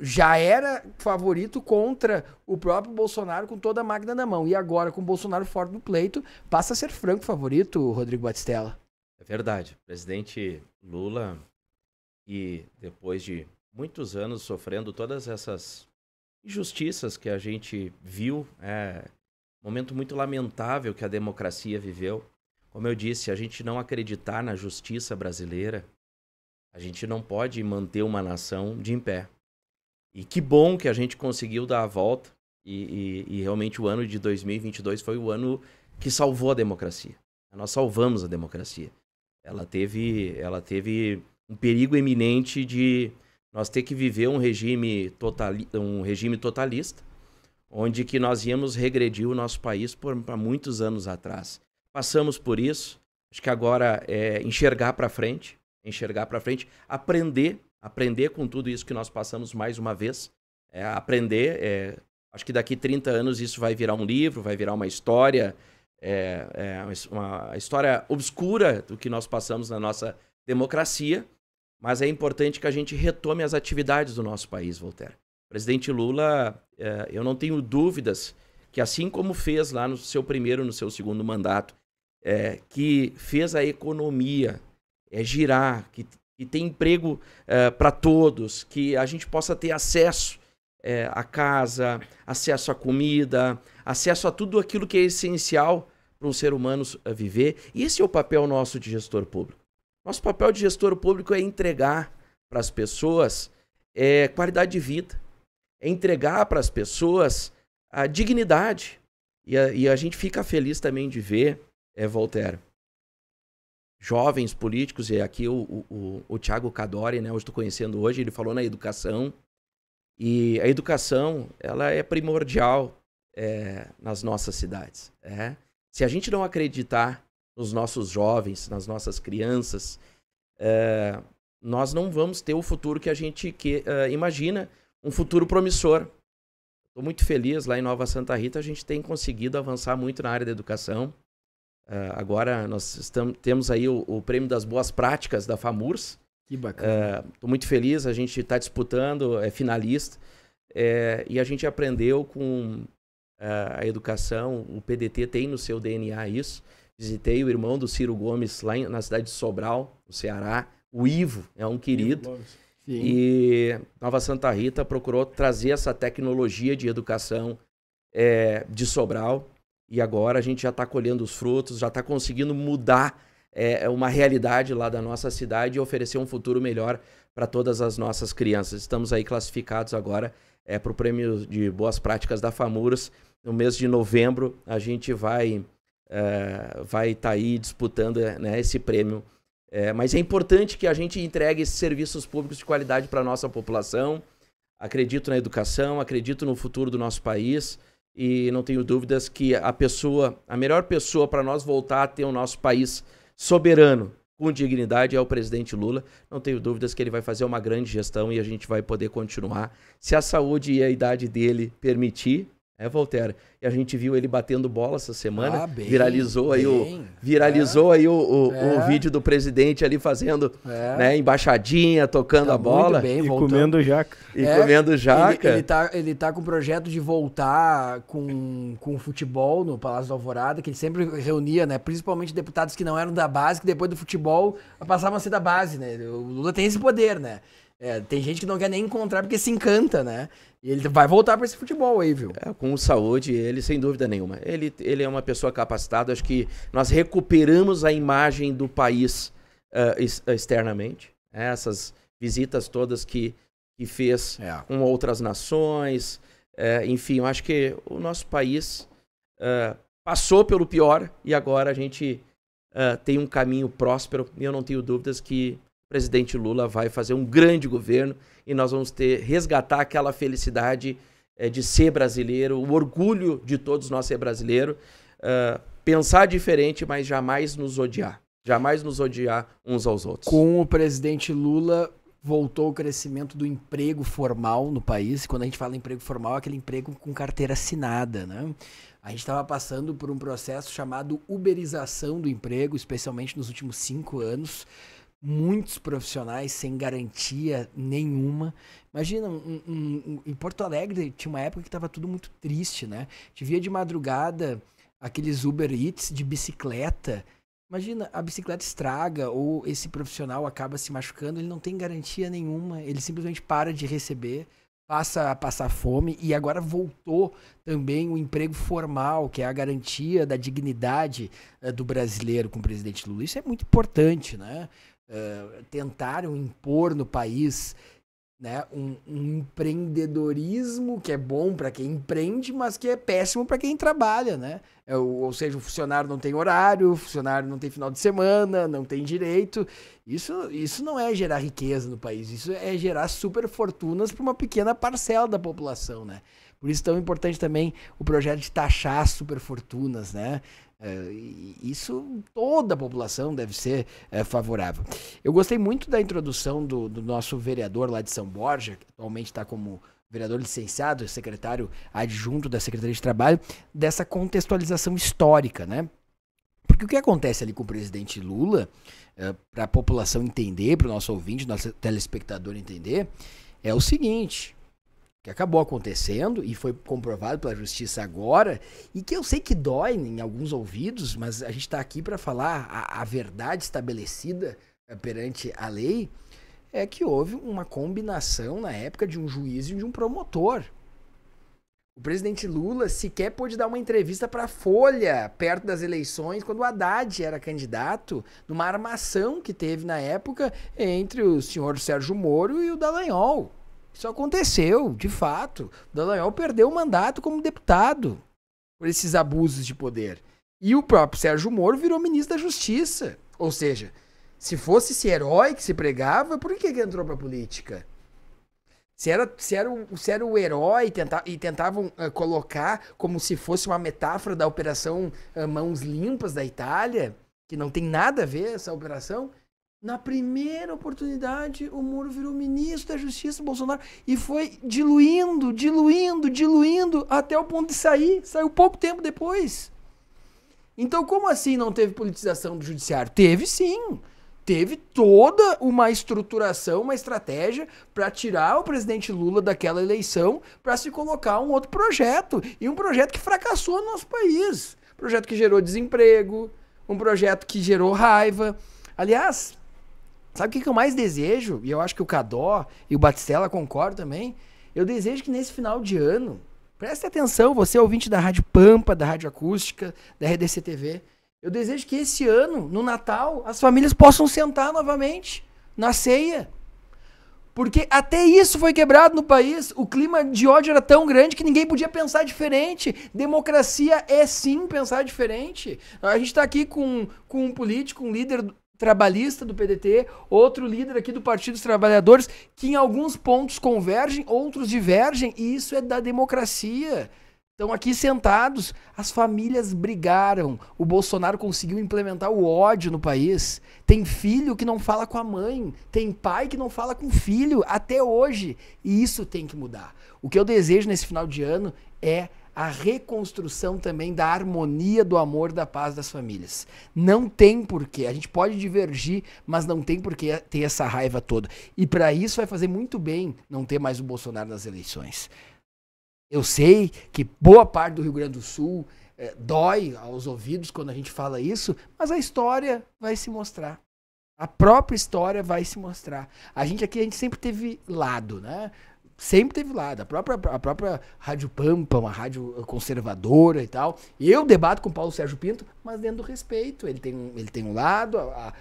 já era favorito contra o próprio Bolsonaro com toda a máquina na mão. E agora, com o Bolsonaro fora do pleito, passa a ser franco favorito, Rodrigo Batistella. É verdade. O presidente Lula, e depois de muitos anos sofrendo todas essas injustiças que a gente viu, um momento muito lamentável que a democracia viveu. Como eu disse, se a gente não acreditar na justiça brasileira, a gente não pode manter uma nação de em pé. E que bom que a gente conseguiu dar a volta e realmente o ano de 2022 foi o ano que salvou a democracia. Nós salvamos a democracia. Ela teve um perigo iminente de nós ter que viver um regime totalista, onde que nós íamos regredir o nosso país por muitos anos atrás. Passamos por isso, acho que agora é enxergar para frente, aprender com tudo isso que nós passamos mais uma vez, acho que daqui 30 anos isso vai virar um livro, vai virar uma história, uma história obscura do que nós passamos na nossa democracia, mas é importante que a gente retome as atividades do nosso país, Voltaire. O presidente Lula, eu não tenho dúvidas que assim como fez lá no seu primeiro, no seu segundo mandato, que fez a economia girar, que tem emprego para todos, que a gente possa ter acesso à casa, acesso à comida, acesso a tudo aquilo que é essencial para um ser humano viver. E esse é o papel nosso de gestor público. Nosso papel de gestor público é entregar para as pessoas qualidade de vida, é entregar para as pessoas a dignidade. E a gente fica feliz também de ver, Voltaire, jovens políticos, e aqui o Tiago Cadori, né, hoje estou conhecendo hoje, ele falou na educação, e a educação ela é primordial nas nossas cidades. Se a gente não acreditar nos nossos jovens, nas nossas crianças, nós não vamos ter o futuro que a gente imagina, um futuro promissor. Estou muito feliz, lá em Nova Santa Rita a gente tem conseguido avançar muito na área da educação. Agora nós temos aí o prêmio das boas práticas da FAMURS. Que bacana. Estou muito feliz, a gente está disputando, é finalista, e a gente aprendeu com a educação, o PDT tem no seu DNA isso. Visitei o irmão do Ciro Gomes lá na cidade de Sobral, no Ceará. O Ivo é um querido. Sim. E Nova Santa Rita procurou trazer essa tecnologia de educação de Sobral. E agora a gente já está colhendo os frutos, já está conseguindo mudar uma realidade lá da nossa cidade e oferecer um futuro melhor para todas as nossas crianças. Estamos aí classificados agora para o prêmio de boas práticas da FAMURS. No mês de novembro a gente vai estar aí disputando esse prêmio. Mas é importante que a gente entregue esses serviços públicos de qualidade para a nossa população. Acredito na educação, acredito no futuro do nosso país e não tenho dúvidas que a melhor pessoa para nós voltar a ter o nosso país soberano, com dignidade, é o presidente Lula. Não tenho dúvidas que ele vai fazer uma grande gestão e a gente vai poder continuar. Se a saúde e a idade dele permitir, Voltaire. E a gente viu ele batendo bola essa semana. Bem, viralizou aí o vídeo do presidente ali fazendo embaixadinha, tocando a bola. E comendo jaca. Comendo jaca. Ele tá com o projeto de voltar com o futebol no Palácio da Alvorada, que ele sempre reunia, né? Principalmente deputados que não eram da base, que depois do futebol passavam a ser da base, né? O Lula tem esse poder, né? Tem gente que não quer nem encontrar porque se encanta, né? E ele vai voltar para esse futebol aí, viu? Com saúde, ele sem dúvida nenhuma. Ele é uma pessoa capacitada. Acho que nós recuperamos a imagem do país externamente. Essas visitas todas que fez com outras nações. Enfim, eu acho que o nosso país passou pelo pior e agora a gente tem um caminho próspero. E eu não tenho dúvidas que o presidente Lula vai fazer um grande governo e nós vamos resgatar aquela felicidade de ser brasileiro, o orgulho de todos nós ser brasileiro, pensar diferente, mas jamais nos odiar. Jamais nos odiar uns aos outros. Com o presidente Lula, voltou o crescimento do emprego formal no país. Quando a gente fala em emprego formal, é aquele emprego com carteira assinada, né? A gente estava passando por um processo chamado uberização do emprego, especialmente nos últimos 5 anos. Muitos profissionais sem garantia nenhuma. Imagina, em Porto Alegre tinha uma época que estava tudo muito triste, né? Te via de madrugada aqueles Uber Eats de bicicleta. Imagina, a bicicleta estraga ou esse profissional acaba se machucando, ele não tem garantia nenhuma, ele simplesmente para de receber, passa a passar fome e agora voltou também o emprego formal, que é a garantia da dignidade do brasileiro com o presidente Lula. Isso é muito importante, né? Tentaram impor no país, né, um empreendedorismo que é bom para quem empreende, mas que é péssimo para quem trabalha, né? Ou seja, o funcionário não tem horário, o funcionário não tem final de semana, não tem direito. Isso não é gerar riqueza no país, isso é gerar super fortunas para uma pequena parcela da população, né? Por isso é tão importante também o projeto de taxar super fortunas, né? Isso toda a população deve ser favorável. Eu gostei muito da introdução do nosso vereador lá de São Borja, que atualmente está como vereador licenciado, secretário adjunto da Secretaria de Trabalho, dessa contextualização histórica, né? Porque o que acontece ali com o presidente Lula, para a população entender, para o nosso ouvinte, nosso telespectador entender, é o seguinte: que acabou acontecendo e foi comprovado pela justiça agora, e que eu sei que dói em alguns ouvidos, mas a gente está aqui para falar a verdade estabelecida perante a lei, é que houve uma combinação na época de um juiz e de um promotor. O presidente Lula sequer pôde dar uma entrevista para a Folha perto das eleições, quando o Haddad era candidato, numa armação que teve na época entre o senhor Sérgio Moro e o Dallagnol. Isso aconteceu, de fato. O Dallagnol perdeu o mandato como deputado por esses abusos de poder. E o próprio Sérgio Moro virou ministro da Justiça. Ou seja, se fosse esse herói que se pregava, por que entrou para a política? Se era o herói e tentavam colocar como se fosse uma metáfora da Operação Mãos Limpas da Itália, que não tem nada a ver essa operação, na primeira oportunidade o Moro virou ministro da Justiça, Bolsonaro, e foi diluindo até o ponto de sair. Saiu pouco tempo depois. Então, como assim não teve politização do judiciário? Teve sim. Teve toda uma estruturação, uma estratégia para tirar o presidente Lula daquela eleição, para se colocar um outro projeto. E um projeto que fracassou no nosso país. Um projeto que gerou desemprego, um projeto que gerou raiva. Aliás, sabe o que eu mais desejo? E eu acho que o Cadó e o Batistella concordam também. Eu desejo que nesse final de ano, preste atenção, você ouvinte da Rádio Pampa, da Rádio Acústica, da RDC TV, eu desejo que esse ano, no Natal, as famílias possam sentar novamente na ceia. Porque até isso foi quebrado no país. O clima de ódio era tão grande que ninguém podia pensar diferente. Democracia é sim pensar diferente. A gente está aqui com um político, um líder trabalhista do PDT, outro líder aqui do Partido dos Trabalhadores, que em alguns pontos convergem, outros divergem, e isso é da democracia. Estão aqui sentados, as famílias brigaram, o Bolsonaro conseguiu implementar o ódio no país, tem filho que não fala com a mãe, tem pai que não fala com o filho, até hoje, e isso tem que mudar. O que eu desejo nesse final de ano é a reconstrução também da harmonia, do amor, da paz das famílias. Não tem porquê. A gente pode divergir, mas não tem porquê ter essa raiva toda. E para isso vai fazer muito bem não ter mais o Bolsonaro nas eleições. Eu sei que boa parte do Rio Grande do Sul dói aos ouvidos quando a gente fala isso, mas a história vai se mostrar. A própria história vai se mostrar. A gente sempre teve lado, né? Sempre teve lado. A própria Rádio Pampa, uma rádio conservadora e tal. E eu debato com o Paulo Sérgio Pinto, mas dentro do respeito. Ele tem um lado,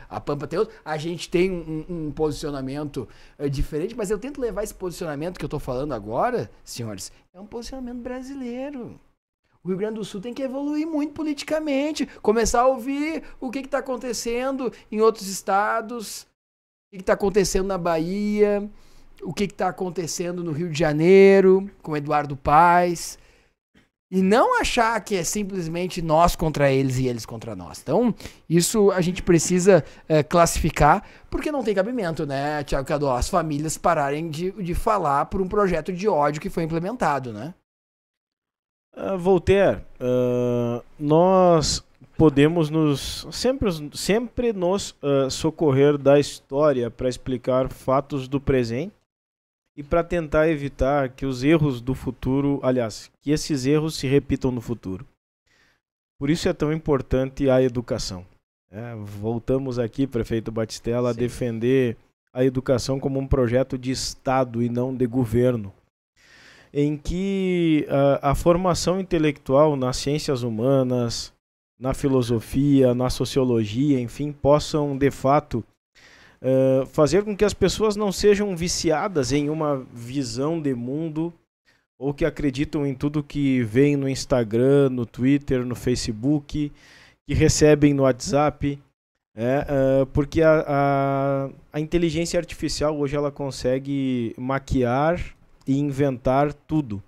a Pampa tem outro. A gente tem um posicionamento diferente, mas eu tento levar esse posicionamento que eu tô falando agora, senhores, é um posicionamento brasileiro. O Rio Grande do Sul tem que evoluir muito politicamente, começar a ouvir o que está acontecendo em outros estados, o que está acontecendo na Bahia, o que está acontecendo no Rio de Janeiro, com Eduardo Paes, e não achar que é simplesmente nós contra eles e eles contra nós. Então, isso a gente precisa classificar, porque não tem cabimento, né, Thiago Cadó, as famílias pararem de falar por um projeto de ódio que foi implementado, né? Voltaire, nós podemos sempre nos socorrer da história para explicar fatos do presente e para tentar evitar que os erros do futuro, aliás, que esses erros se repitam no futuro. Por isso é tão importante a educação. Voltamos aqui, prefeito Batistella, a defender a educação como um projeto de Estado e não de governo, em que a formação intelectual nas ciências humanas, na filosofia, na sociologia, enfim, possam, de fato, fazer com que as pessoas não sejam viciadas em uma visão de mundo ou que acreditam em tudo que veem no Instagram, no Twitter, no Facebook, que recebem no WhatsApp, porque a inteligência artificial hoje ela consegue maquiar e inventar tudo.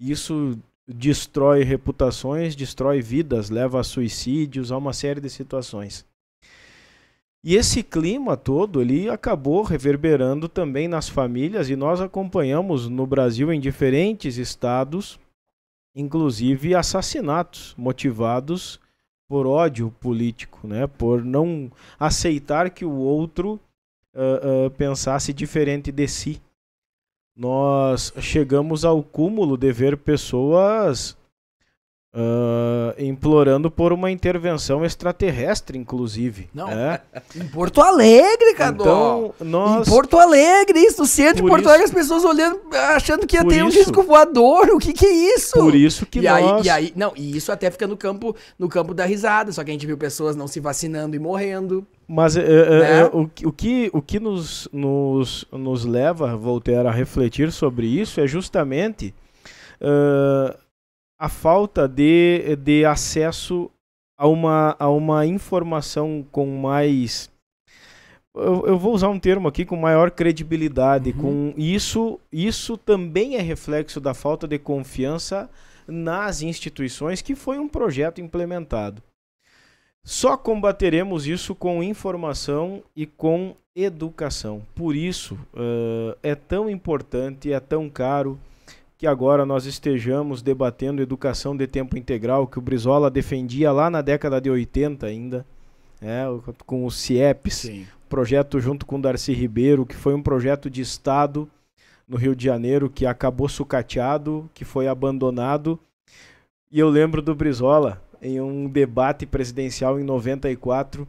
Isso destrói reputações, destrói vidas, leva a suicídios, a uma série de situações. E esse clima todo, ele acabou reverberando também nas famílias, e nós acompanhamos no Brasil, em diferentes estados, inclusive assassinatos motivados por ódio político, né? Por não aceitar que o outro pensasse diferente de si. Nós chegamos ao cúmulo de ver pessoas implorando por uma intervenção extraterrestre, inclusive. Não, em Porto Alegre, Cadó. Então, em Porto Alegre, isso, no centro de Porto Alegre, as pessoas olhando, achando que ia ter um disco voador. O que é isso? Por isso que E isso até fica no campo da risada, só que a gente viu pessoas não se vacinando e morrendo. Mas o que nos leva, Voltaire, a refletir sobre isso é justamente a falta de acesso a uma informação com mais... Eu vou usar um termo aqui, com maior credibilidade. Com isso também é reflexo da falta de confiança nas instituições, que foi um projeto implementado. Só combateremos isso com informação e com educação. Por isso, é tão importante, é tão caro que agora nós estejamos debatendo educação de tempo integral, que o Brizola defendia lá na década de 80 ainda, com o CIEPS, sim, projeto junto com o Darcy Ribeiro, que foi um projeto de Estado no Rio de Janeiro, que acabou sucateado, que foi abandonado. E eu lembro do Brizola, em um debate presidencial em 94,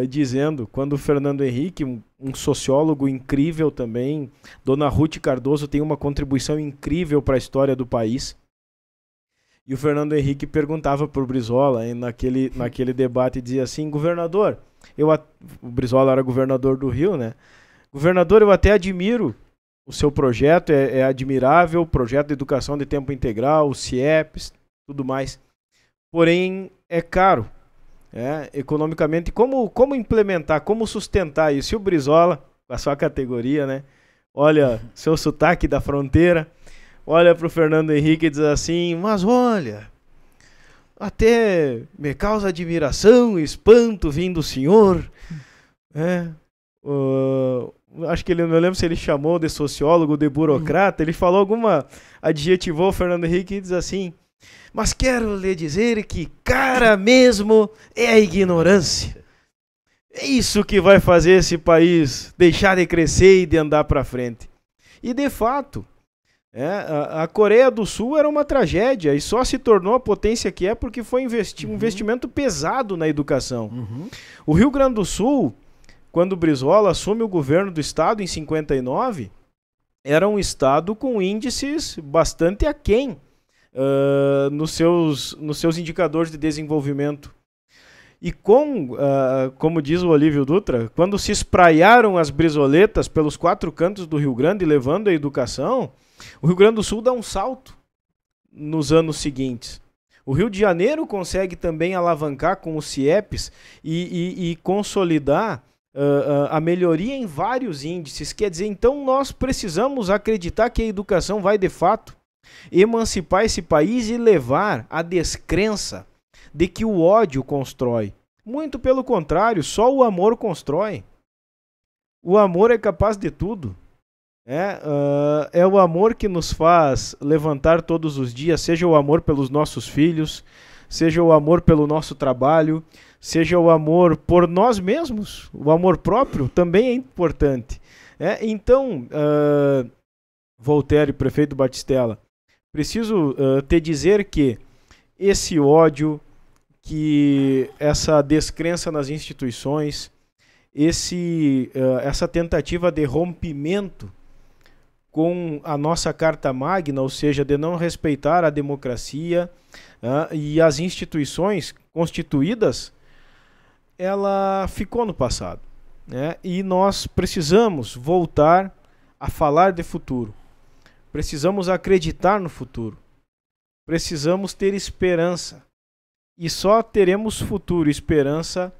dizendo, quando o Fernando Henrique, um sociólogo incrível também, Dona Ruth Cardoso tem uma contribuição incrível para a história do país, e o Fernando Henrique perguntava para o Brizola, naquele debate, dizia assim: governador, o Brizola era governador do Rio, né? Governador, eu até admiro o seu projeto, é admirável, o projeto de educação de tempo integral, o CIEPS, tudo mais, porém é caro. Economicamente, como implementar, como sustentar isso? E o Brizola, com a sua categoria, né? Olha, seu sotaque da fronteira, olha para o Fernando Henrique e diz assim: mas olha, até me causa admiração e espanto vindo do senhor. acho que ele, não lembro se ele chamou de sociólogo, de burocrata, ele falou adjetivou o Fernando Henrique e diz assim: mas quero lhe dizer que cara mesmo é a ignorância. É isso que vai fazer esse país deixar de crescer e de andar para frente. E de fato, a Coreia do Sul era uma tragédia e só se tornou a potência que é porque foi um investimento pesado na educação. O Rio Grande do Sul, quando o Brizola assume o governo do estado em 59, era um estado com índices bastante aquém nos seus indicadores de desenvolvimento. E como diz o Olívio Dutra, quando se espraiaram as brizoletas pelos 4 cantos do Rio Grande levando a educação, o Rio Grande do Sul dá um salto nos anos seguintes. O Rio de Janeiro consegue também alavancar com os CIEPs e consolidar a melhoria em vários índices. Quer dizer, então nós precisamos acreditar que a educação vai de fato emancipar esse país e levar a descrença de que o ódio constrói. Muito pelo contrário, só o amor constrói. O amor é capaz de tudo. É o amor que nos faz levantar todos os dias, seja o amor pelos nossos filhos, seja o amor pelo nosso trabalho, seja o amor por nós mesmos. O amor próprio também é importante. Então, Voltaire, prefeito Batistella, preciso te dizer que esse ódio, que essa descrença nas instituições, essa tentativa de rompimento com a nossa Carta Magna, ou seja, de não respeitar a democracia e as instituições constituídas, ela ficou no passado. E nós precisamos voltar a falar de futuro. Precisamos acreditar no futuro. Precisamos ter esperança. E só teremos futuro e esperança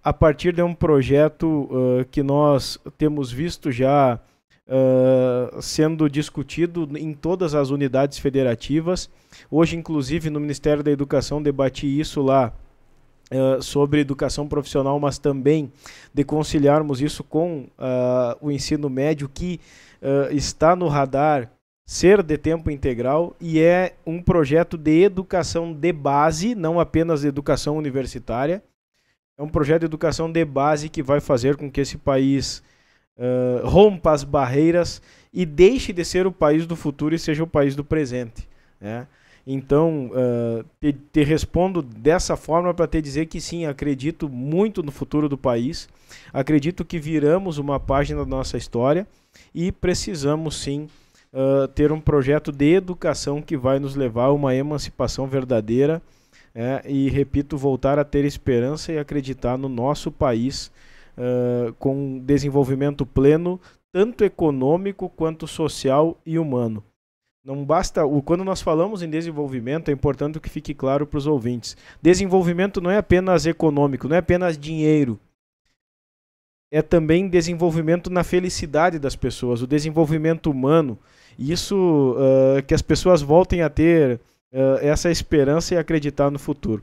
a partir de um projeto que nós temos visto já sendo discutido em todas as unidades federativas. Hoje, inclusive, no Ministério da Educação, debati isso lá sobre educação profissional, mas também de conciliarmos isso com o ensino médio, que está no radar ser de tempo integral, e é um projeto de educação de base, não apenas de educação universitária. É um projeto de educação de base que vai fazer com que esse país rompa as barreiras e deixe de ser o país do futuro e seja o país do presente. Então, te respondo dessa forma para te dizer que sim, acredito muito no futuro do país, acredito que viramos uma página da nossa história e precisamos sim ter um projeto de educação que vai nos levar a uma emancipação verdadeira, e, repito, voltar a ter esperança e acreditar no nosso país com desenvolvimento pleno, tanto econômico quanto social e humano. Não basta, quando nós falamos em desenvolvimento, é importante que fique claro para os ouvintes. Desenvolvimento não é apenas econômico, não é apenas dinheiro. É também desenvolvimento na felicidade das pessoas, o desenvolvimento humano. Isso, que as pessoas voltem a ter essa esperança e acreditar no futuro.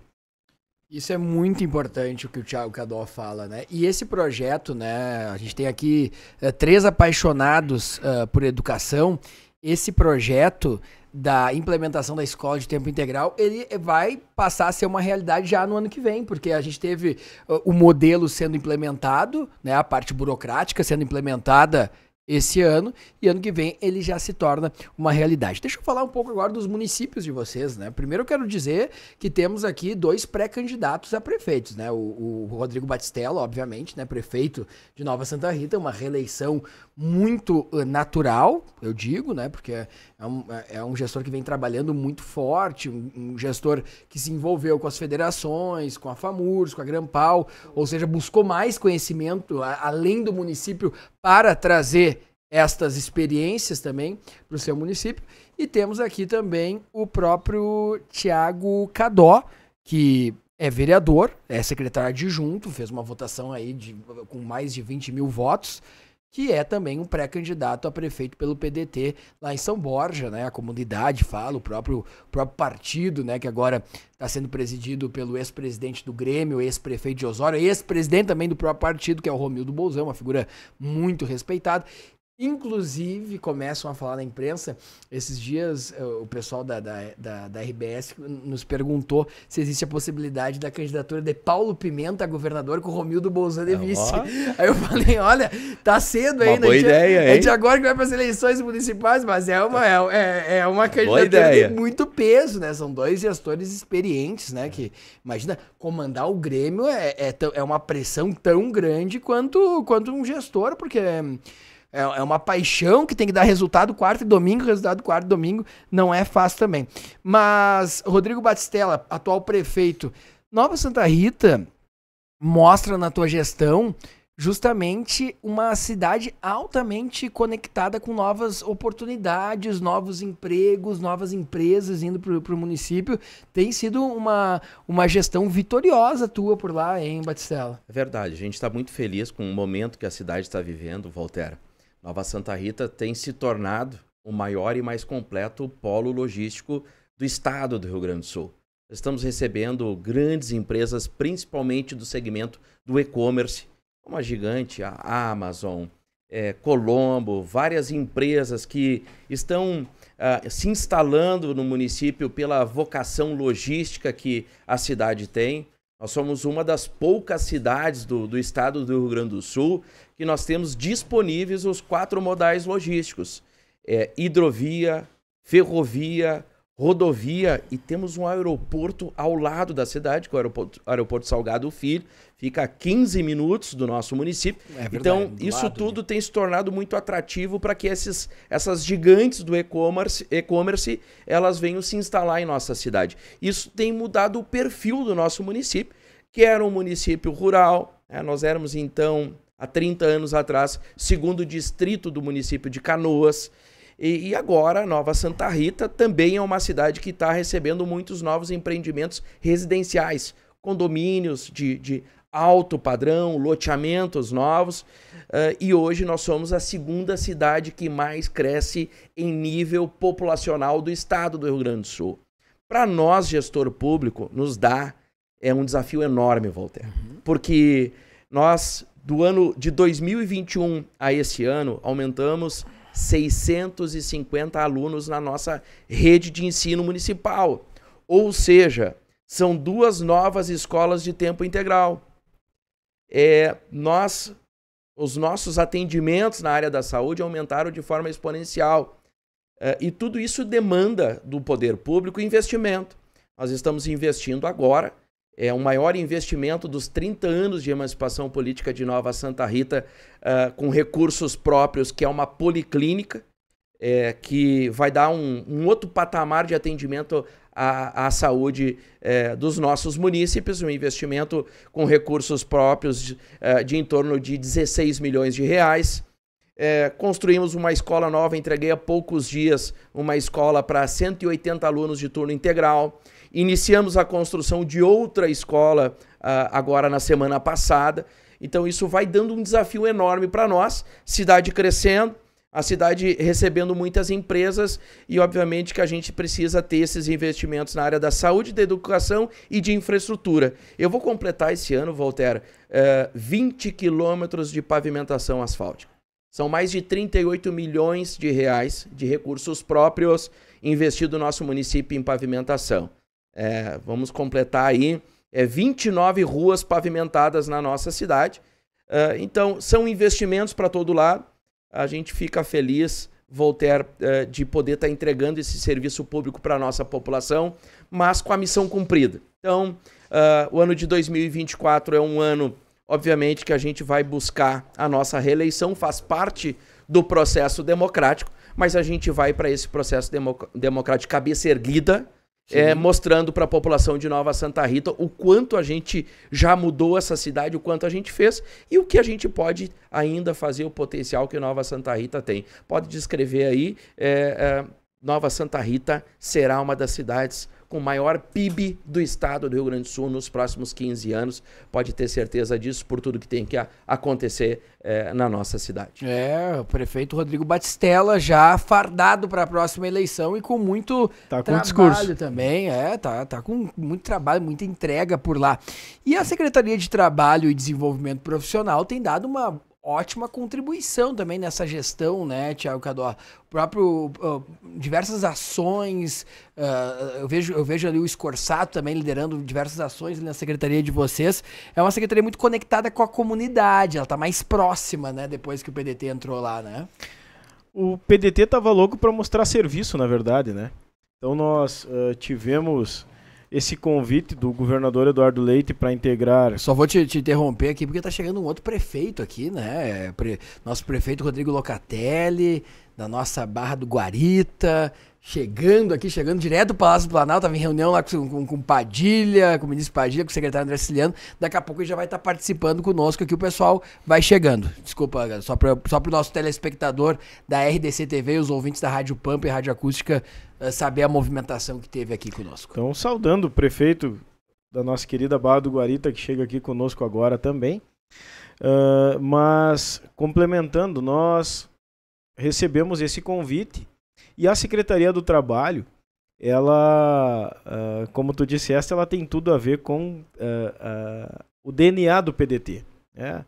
Isso é muito importante o que o Thiago Cadó fala, né? E esse projeto, né? A gente tem aqui 3 apaixonados por educação. Esse projeto da implementação da escola de tempo integral, ele vai passar a ser uma realidade já no ano que vem, porque a gente teve o modelo sendo implementado, né? A parte burocrática sendo implementada esse ano, e ano que vem ele já se torna uma realidade. Deixa eu falar um pouco agora dos municípios de vocês, né? Primeiro eu quero dizer que temos aqui 2 pré-candidatos a prefeitos, né? O Rodrigo Batistella, obviamente, né? Prefeito de Nova Santa Rita, uma reeleição muito natural, eu digo, né? Porque é um gestor que vem trabalhando muito forte, um gestor que se envolveu com as federações, com a FAMURS, com a Grampal, ou seja, buscou mais conhecimento além do município para trazer estas experiências também para o seu município. E temos aqui também o próprio Thiago Cadó, que é vereador, é secretário adjunto, fez uma votação aí com mais de 20 mil votos, que é também um pré-candidato a prefeito pelo PDT lá em São Borja, né? A comunidade fala, o próprio partido, né? Que agora está sendo presidido pelo ex-presidente do Grêmio, ex-prefeito de Osório, ex-presidente também do próprio partido, que é o Romildo Bolzão, uma figura muito respeitada. Inclusive, começam a falar na imprensa, esses dias o pessoal da RBS nos perguntou se existe a possibilidade da candidatura de Paulo Pimenta a governador com o Romildo Bolzano de vice. Aí eu falei, olha, tá cedo ainda. Boa ideia, hein? A gente agora que vai para as eleições municipais, mas é uma candidatura de muito peso, né? São 2 gestores experientes, né? Que, imagina, comandar o Grêmio é uma pressão tão grande quanto um gestor, porque... É uma paixão que tem que dar resultado quarta e domingo, resultado quarta e domingo não é fácil também. Mas, Rodrigo Batistella, atual prefeito, Nova Santa Rita mostra na tua gestão justamente uma cidade altamente conectada com novas oportunidades, novos empregos, novas empresas indo para o município. Tem sido uma gestão vitoriosa tua por lá, hein, Batistella? É verdade, a gente está muito feliz com o momento que a cidade está vivendo, Voltaire. Nova Santa Rita tem se tornado o maior e mais completo polo logístico do estado do Rio Grande do Sul. Estamos recebendo grandes empresas, principalmente do segmento do e-commerce, como a gigante, a Amazon, Colombo, várias empresas que estão se instalando no município pela vocação logística que a cidade tem. Nós somos uma das poucas cidades do estado do Rio Grande do Sul que nós temos disponíveis os 4 modais logísticos. Hidrovia, ferrovia, rodovia e temos um aeroporto ao lado da cidade, que é o Aeroporto Salgado Filho, fica a 15 minutos do nosso município. Verdade, então, isso lado, tudo tem se tornado muito atrativo para que essas gigantes do e-commerce, elas venham se instalar em nossa cidade. Isso tem mudado o perfil do nosso município, que era um município rural. Nós éramos, então, há 30 anos atrás, segundo distrito do município de Canoas. E agora, Nova Santa Rita também é uma cidade que está recebendo muitos novos empreendimentos residenciais, condomínios de alto padrão, loteamentos novos. E hoje nós somos a 2ª cidade que mais cresce em nível populacional do estado do Rio Grande do Sul. Para nós, gestor público, nos dá um desafio enorme, Voltaire. Porque nós, do ano de 2021 a esse ano, aumentamos 650 alunos na nossa rede de ensino municipal. Ou seja, são 2 novas escolas de tempo integral. Os nossos atendimentos na área da saúde aumentaram de forma exponencial. E tudo isso demanda do poder público investimento. Nós estamos investindo agora. É o maior investimento dos 30 anos de emancipação política de Nova Santa Rita, com recursos próprios, que é uma policlínica, que vai dar um outro patamar de atendimento à saúde dos nossos munícipes, um investimento com recursos próprios de em torno de 16 milhões de reais. Construímos uma escola nova, entreguei há poucos dias uma escola para 180 alunos de turno integral. Iniciamos a construção de outra escola agora na semana passada. Então isso vai dando um desafio enorme para nós, cidade crescendo, a cidade recebendo muitas empresas e obviamente que a gente precisa ter esses investimentos na área da saúde, da educação e de infraestrutura. Eu vou completar esse ano, Voltaire, 20 quilômetros de pavimentação asfáltica. São mais de 38 milhões de reais de recursos próprios investido no nosso município em pavimentação. Vamos completar aí 29 ruas pavimentadas na nossa cidade. Então, são investimentos para todo lado. A gente fica feliz, Voltaire, de poder estar entregando esse serviço público para a nossa população, mas com a missão cumprida. Então, o ano de 2024 é um ano, obviamente, que a gente vai buscar a nossa reeleição, faz parte do processo democrático, mas a gente vai para esse processo democrático de cabeça erguida, mostrando para a população de Nova Santa Rita o quanto a gente já mudou essa cidade, o quanto a gente fez e o que a gente pode ainda fazer, o potencial que Nova Santa Rita tem. Pode descrever aí, Nova Santa Rita será uma das cidades com o maior PIB do estado do Rio Grande do Sul nos próximos 15 anos. Pode ter certeza disso por tudo que tem que acontecer na nossa cidade. O prefeito Rodrigo Batistella já fardado para a próxima eleição e com muito trabalho discurso também. Tá com muito trabalho, muita entrega por lá. E a Secretaria de Trabalho e Desenvolvimento Profissional tem dado uma ótima contribuição também nessa gestão, né, Thiago Cadó? Diversas ações, eu vejo ali o Scorsato também liderando diversas ações na secretaria de vocês. É uma secretaria muito conectada com a comunidade, ela tá mais próxima, né, depois que o PDT entrou lá, né? O PDT tava louco para mostrar serviço, na verdade, né? Então nós tivemos esse convite do governador Eduardo Leite para integrar... Só vou te interromper aqui, porque tá chegando um outro prefeito aqui, né? Nosso prefeito Rodrigo Locatelli, da nossa Barra do Guarita, chegando direto do Palácio do Planalto, tava em reunião lá com Padilha, com o ministro Padilha, com o secretário André Siciliano. Daqui a pouco ele já vai estar participando conosco aqui, o pessoal vai chegando. Desculpa, só pro nosso telespectador da RDC TV e os ouvintes da Rádio Pampa e Rádio Acústica saber a movimentação que teve aqui conosco. Então, saudando o prefeito da nossa querida Barra do Guarita, que chega aqui conosco agora também. Mas, complementando, nós recebemos esse convite e a Secretaria do Trabalho, ela, como tu disseste, ela tem tudo a ver com o DNA do PDT. Né?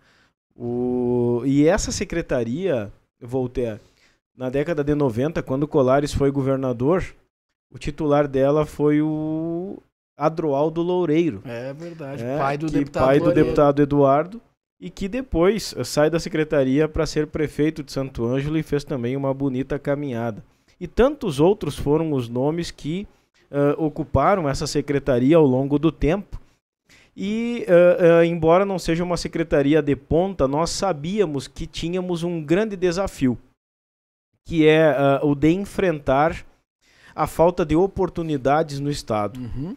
E essa secretaria, Voltaire, na década de 90, quando o Colares foi governador, o titular dela foi o Adroaldo Loureiro. É verdade, pai do deputado Eduardo, e que depois sai da secretaria para ser prefeito de Santo Ângelo e fez também uma bonita caminhada. E tantos outros foram os nomes que ocuparam essa secretaria ao longo do tempo. E, embora não seja uma secretaria de ponta, nós sabíamos que tínhamos um grande desafio, que é o de enfrentar a falta de oportunidades no Estado. Uhum.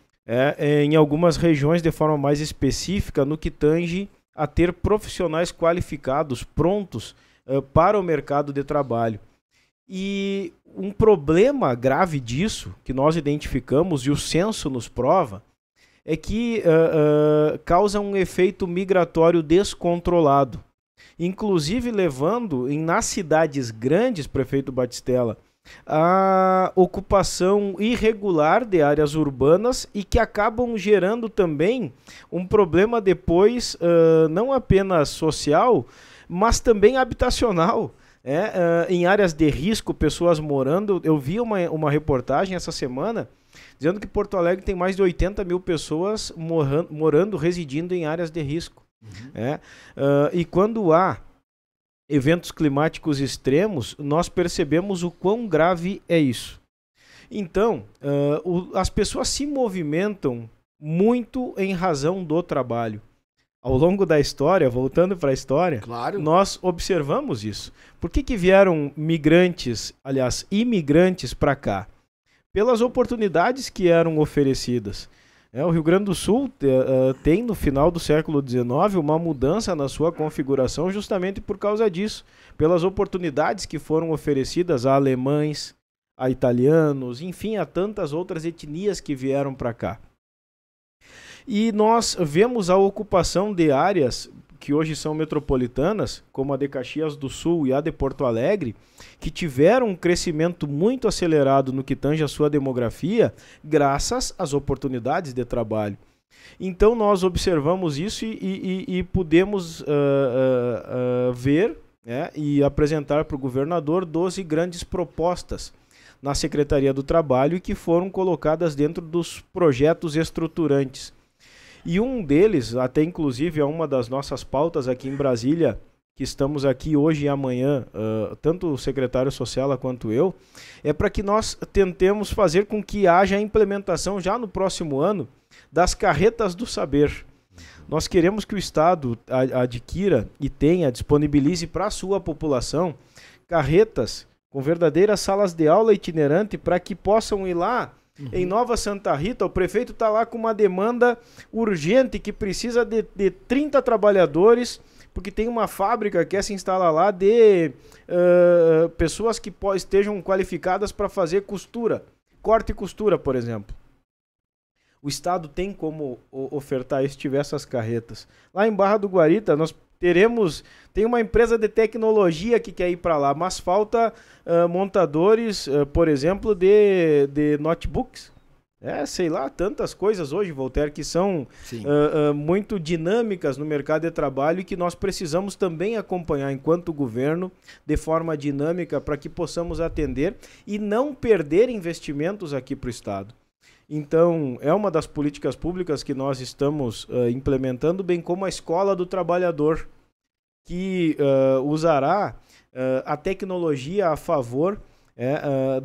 Em algumas regiões, de forma mais específica, no que tange a ter profissionais qualificados, prontos para o mercado de trabalho. E um problema grave disso, que nós identificamos e o censo nos prova, é que causa um efeito migratório descontrolado. Inclusive levando, nas cidades grandes, prefeito Batistella, a ocupação irregular de áreas urbanas e que acabam gerando também um problema depois, não apenas social, mas também habitacional. Em áreas de risco, pessoas morando. Eu vi uma reportagem essa semana dizendo que Porto Alegre tem mais de 80 mil pessoas morando, residindo em áreas de risco. Uhum. E quando há eventos climáticos extremos, nós percebemos o quão grave é isso. Então, as pessoas se movimentam muito em razão do trabalho. Ao longo da história, voltando para a história, claro, nós observamos isso. Por que vieram imigrantes para cá? Pelas oportunidades que eram oferecidas. O Rio Grande do Sul tem, no final do século XIX, uma mudança na sua configuração justamente por causa disso. Pelas oportunidades que foram oferecidas a alemães, a italianos, enfim, a tantas outras etnias que vieram para cá. E nós vemos a ocupação de áreas que hoje são metropolitanas, como a de Caxias do Sul e a de Porto Alegre, que tiveram um crescimento muito acelerado no que tange a sua demografia, graças às oportunidades de trabalho. Então nós observamos isso e pudemos ver, e apresentar para o governador 12 grandes propostas na Secretaria do Trabalho e que foram colocadas dentro dos projetos estruturantes. E um deles, até inclusive é uma das nossas pautas aqui em Brasília, que estamos aqui hoje e amanhã, tanto o secretário Socella quanto eu, é para que nós tentemos fazer com que haja a implementação já no próximo ano das carretas do saber. Nós queremos que o Estado adquira e disponibilize para a sua população carretas com verdadeiras salas de aula itinerante para que possam ir lá. Em Nova Santa Rita, o prefeito está lá com uma demanda urgente que precisa de 30 trabalhadores, porque tem uma fábrica que quer se instalar lá de pessoas que estejam qualificadas para fazer costura, corte e costura, por exemplo. O Estado tem como ofertar isso se tiver essas carretas. Lá em Barra do Guarita, nós tem uma empresa de tecnologia que quer ir para lá, mas falta montadores, por exemplo, de notebooks. Sei lá, tantas coisas hoje, Voltaire, que são muito dinâmicas no mercado de trabalho e que nós precisamos também acompanhar enquanto governo de forma dinâmica para que possamos atender e não perder investimentos aqui para o Estado. Então, é uma das políticas públicas que nós estamos implementando, bem como a Escola do Trabalhador, que usará a tecnologia a favor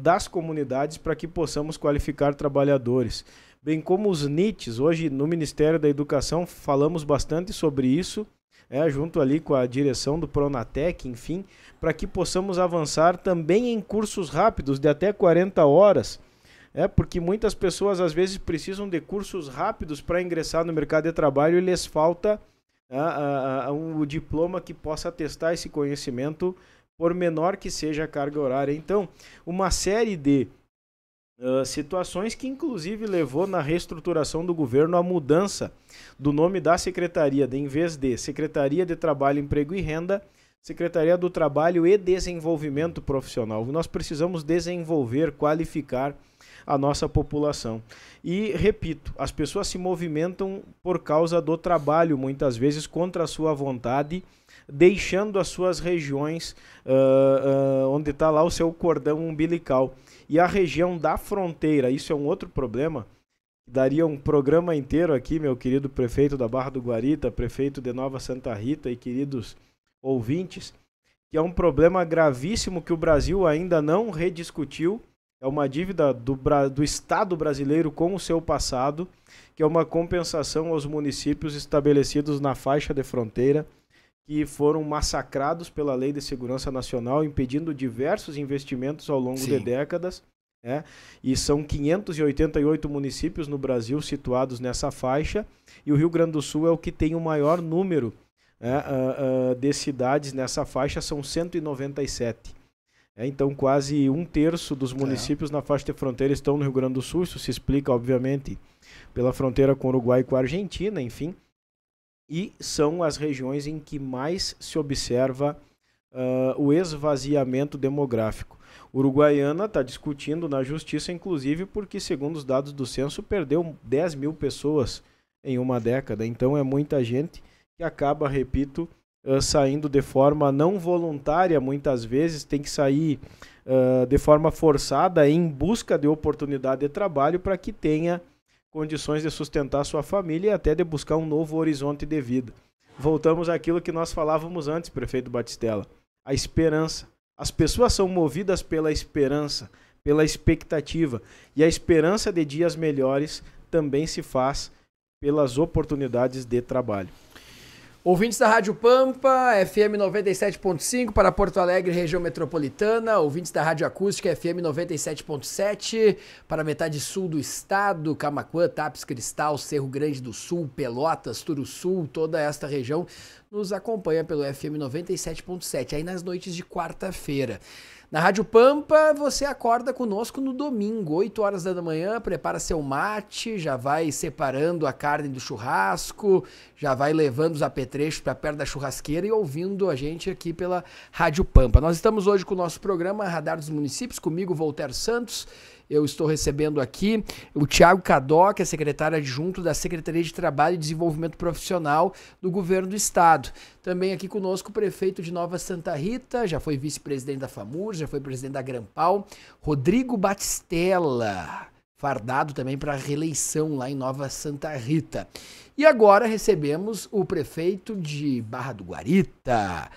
das comunidades para que possamos qualificar trabalhadores. Bem como os NITs, hoje no Ministério da Educação falamos bastante sobre isso, junto ali com a direção do Pronatec, enfim, para que possamos avançar também em cursos rápidos de até 40 horas, porque muitas pessoas às vezes precisam de cursos rápidos para ingressar no mercado de trabalho e lhes falta um diploma que possa atestar esse conhecimento, por menor que seja a carga horária. Então, uma série de situações que inclusive levou na reestruturação do governo a mudança do nome da secretaria, em vez de Secretaria de Trabalho, Emprego e Renda, Secretaria do Trabalho e Desenvolvimento Profissional. Nós precisamos desenvolver, qualificar a nossa população. E, repito, as pessoas se movimentam por causa do trabalho, muitas vezes contra a sua vontade, deixando as suas regiões onde está lá o seu cordão umbilical. E a região da fronteira, isso é um outro problema, daria um programa inteiro aqui, meu querido prefeito da Barra do Guarita, prefeito de Nova Santa Rita e queridos ouvintes, que é um problema gravíssimo que o Brasil ainda não rediscutiu. É uma dívida do Estado brasileiro com o seu passado, que é uma compensação aos municípios estabelecidos na faixa de fronteira, que foram massacrados pela Lei de Segurança Nacional, impedindo diversos investimentos ao longo de décadas. E são 588 municípios no Brasil situados nessa faixa, e o Rio Grande do Sul é o que tem o maior número de cidades nessa faixa, são 197. Então, quase um terço dos municípios na faixa de fronteira estão no Rio Grande do Sul. Isso se explica, obviamente, pela fronteira com o Uruguai e com a Argentina, enfim. E são as regiões em que mais se observa o esvaziamento demográfico. Uruguaiana está discutindo na justiça, inclusive, porque, segundo os dados do censo, perdeu 10 mil pessoas em uma década. Então, é muita gente que acaba, repito, saindo de forma não voluntária, muitas vezes tem que sair de forma forçada em busca de oportunidade de trabalho para que tenha condições de sustentar sua família e até de buscar um novo horizonte de vida. Voltamos àquilo que nós falávamos antes, prefeito Batistella, a esperança. As pessoas são movidas pela esperança, pela expectativa, e a esperança de dias melhores também se faz pelas oportunidades de trabalho. Ouvintes da Rádio Pampa, FM 97.5 para Porto Alegre, região metropolitana. Ouvintes da Rádio Acústica, FM 97.7 para metade sul do estado, Camaquã, Tapes, Cristal, Cerro Grande do Sul, Pelotas, Turuçul, toda esta região nos acompanha pelo FM 97.7, aí nas noites de quarta-feira. Na Rádio Pampa, você acorda conosco no domingo, 8 horas da manhã, prepara seu mate, já vai separando a carne do churrasco, já vai levando os apetrechos para perto da churrasqueira e ouvindo a gente aqui pela Rádio Pampa. Nós estamos hoje com o nosso programa Radar dos Municípios, comigo, Voltaire Santos. Eu estou recebendo aqui o Thiago Cadó, que é secretário adjunto da Secretaria de Trabalho e Desenvolvimento Profissional do Governo do Estado. Também aqui conosco o prefeito de Nova Santa Rita, já foi vice-presidente da FAMUR, já foi presidente da Grampal, Rodrigo Batistella, fardado também para reeleição lá em Nova Santa Rita. E agora recebemos o prefeito de Barra do Guarita,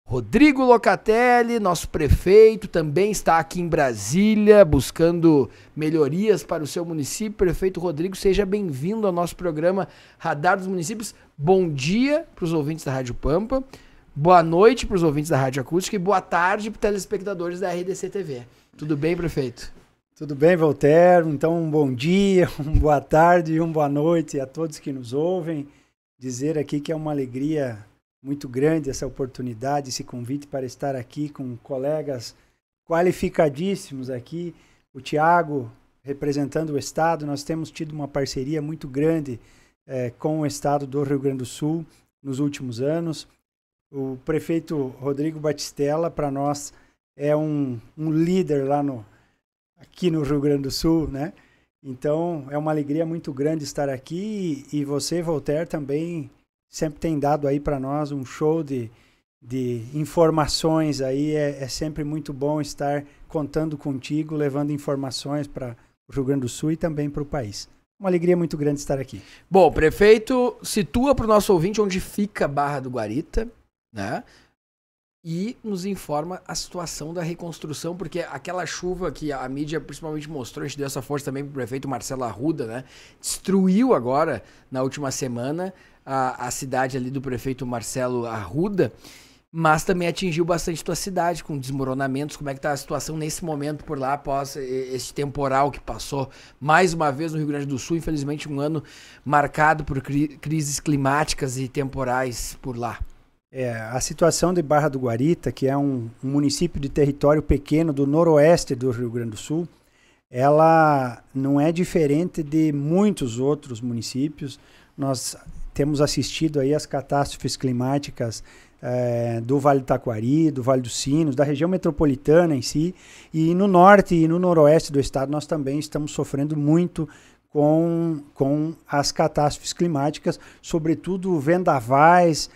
Rodrigo Locatelli, nosso prefeito, também está aqui em Brasília buscando melhorias para o seu município. Prefeito Rodrigo, seja bem-vindo ao nosso programa Radar dos Municípios. Bom dia para os ouvintes da Rádio Pampa, boa noite para os ouvintes da Rádio Acústica e boa tarde para os telespectadores da RDC TV. Tudo bem, prefeito? Tudo bem, Voltaire? Então, um bom dia, uma boa tarde e uma boa noite a todos que nos ouvem. Dizer aqui que é uma alegria muito grande essa oportunidade, esse convite para estar aqui com colegas qualificadíssimos aqui. O Thiago representando o Estado, nós temos tido uma parceria muito grande com o Estado do Rio Grande do Sul nos últimos anos. O prefeito Rodrigo Batistella, para nós, é um líder aqui no Rio Grande do Sul, né? Então, é uma alegria muito grande estar aqui e você, Voltaire, também sempre tem dado aí para nós um show de informações aí. É sempre muito bom estar contando contigo, levando informações para o Rio Grande do Sul e também para o país. Uma alegria muito grande estar aqui. Bom, prefeito, situa para o nosso ouvinte onde fica Barra do Guarita, né? E nos informa a situação da reconstrução, porque aquela chuva que a mídia principalmente mostrou, a gente deu essa força também para o prefeito Marcelo Arruda, né? Destruiu agora, na última semana, a cidade ali do prefeito Marcelo Arruda, mas também atingiu bastante tua cidade, com desmoronamentos. Como é que está a situação nesse momento por lá, após esse temporal que passou mais uma vez no Rio Grande do Sul? Infelizmente, um ano marcado por crises climáticas e temporais por lá. A situação de Barra do Guarita, que é um município de território pequeno do noroeste do Rio Grande do Sul, ela não é diferente de muitos outros municípios. Nós temos assistido aí as catástrofes climáticas do Vale do Taquari, do Vale dos Sinos, da região metropolitana em si, e no norte e no noroeste do estado nós também estamos sofrendo muito com as catástrofes climáticas, sobretudo vendavais,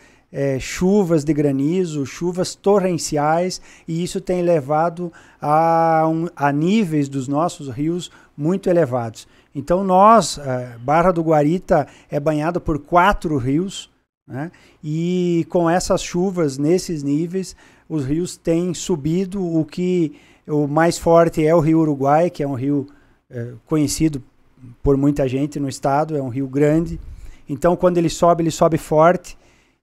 chuvas de granizo, chuvas torrenciais, e isso tem levado a níveis dos nossos rios muito elevados. Então Barra do Guarita é banhado por 4 rios, né? E com essas chuvas nesses níveis, os rios têm subido. O mais forte é o Rio Uruguai, que é um rio conhecido por muita gente no estado, é um rio grande. Então quando ele sobe forte,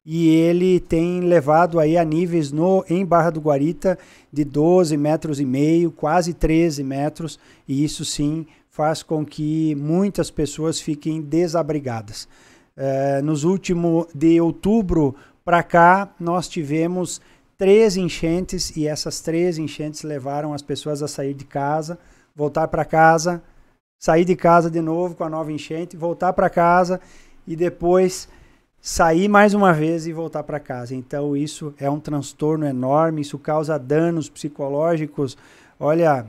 e ele tem levado aí a níveis em Barra do Guarita de 12,5 metros, quase 13 metros, e isso sim faz com que muitas pessoas fiquem desabrigadas. Nos últimos, de outubro para cá, nós tivemos 3 enchentes, e essas 3 enchentes levaram as pessoas a sair de casa, voltar para casa, sair de casa de novo com a nova enchente, voltar para casa e depois sair mais uma vez e voltar para casa. Então isso é um transtorno enorme, isso causa danos psicológicos, olha,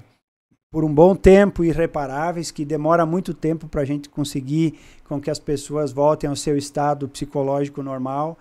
por um bom tempo, irreparáveis, que demora muito tempo para a gente conseguir com que as pessoas voltem ao seu estado psicológico normal.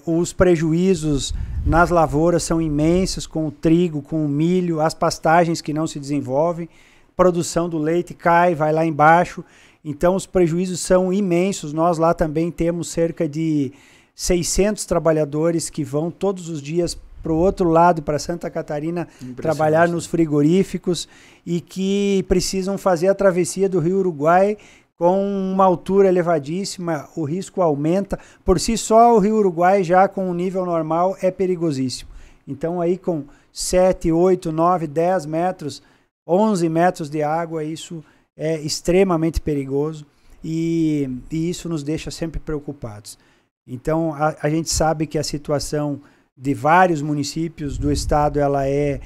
Os prejuízos nas lavouras são imensos, com o trigo, com o milho, as pastagens que não se desenvolvem, produção do leite cai, vai lá embaixo. Então os prejuízos são imensos. Nós lá também temos cerca de 600 trabalhadores que vão todos os dias para o outro lado, para Santa Catarina, trabalhar nos frigoríficos, e que precisam fazer a travessia do Rio Uruguai com uma altura elevadíssima. O risco aumenta. Por si só, o Rio Uruguai, já com um nível normal, é perigosíssimo. Então aí com 7, 8, 9, 10 metros, 11 metros de água, isso é extremamente perigoso, e isso nos deixa sempre preocupados. Então a gente sabe que a situação de vários municípios do estado ela é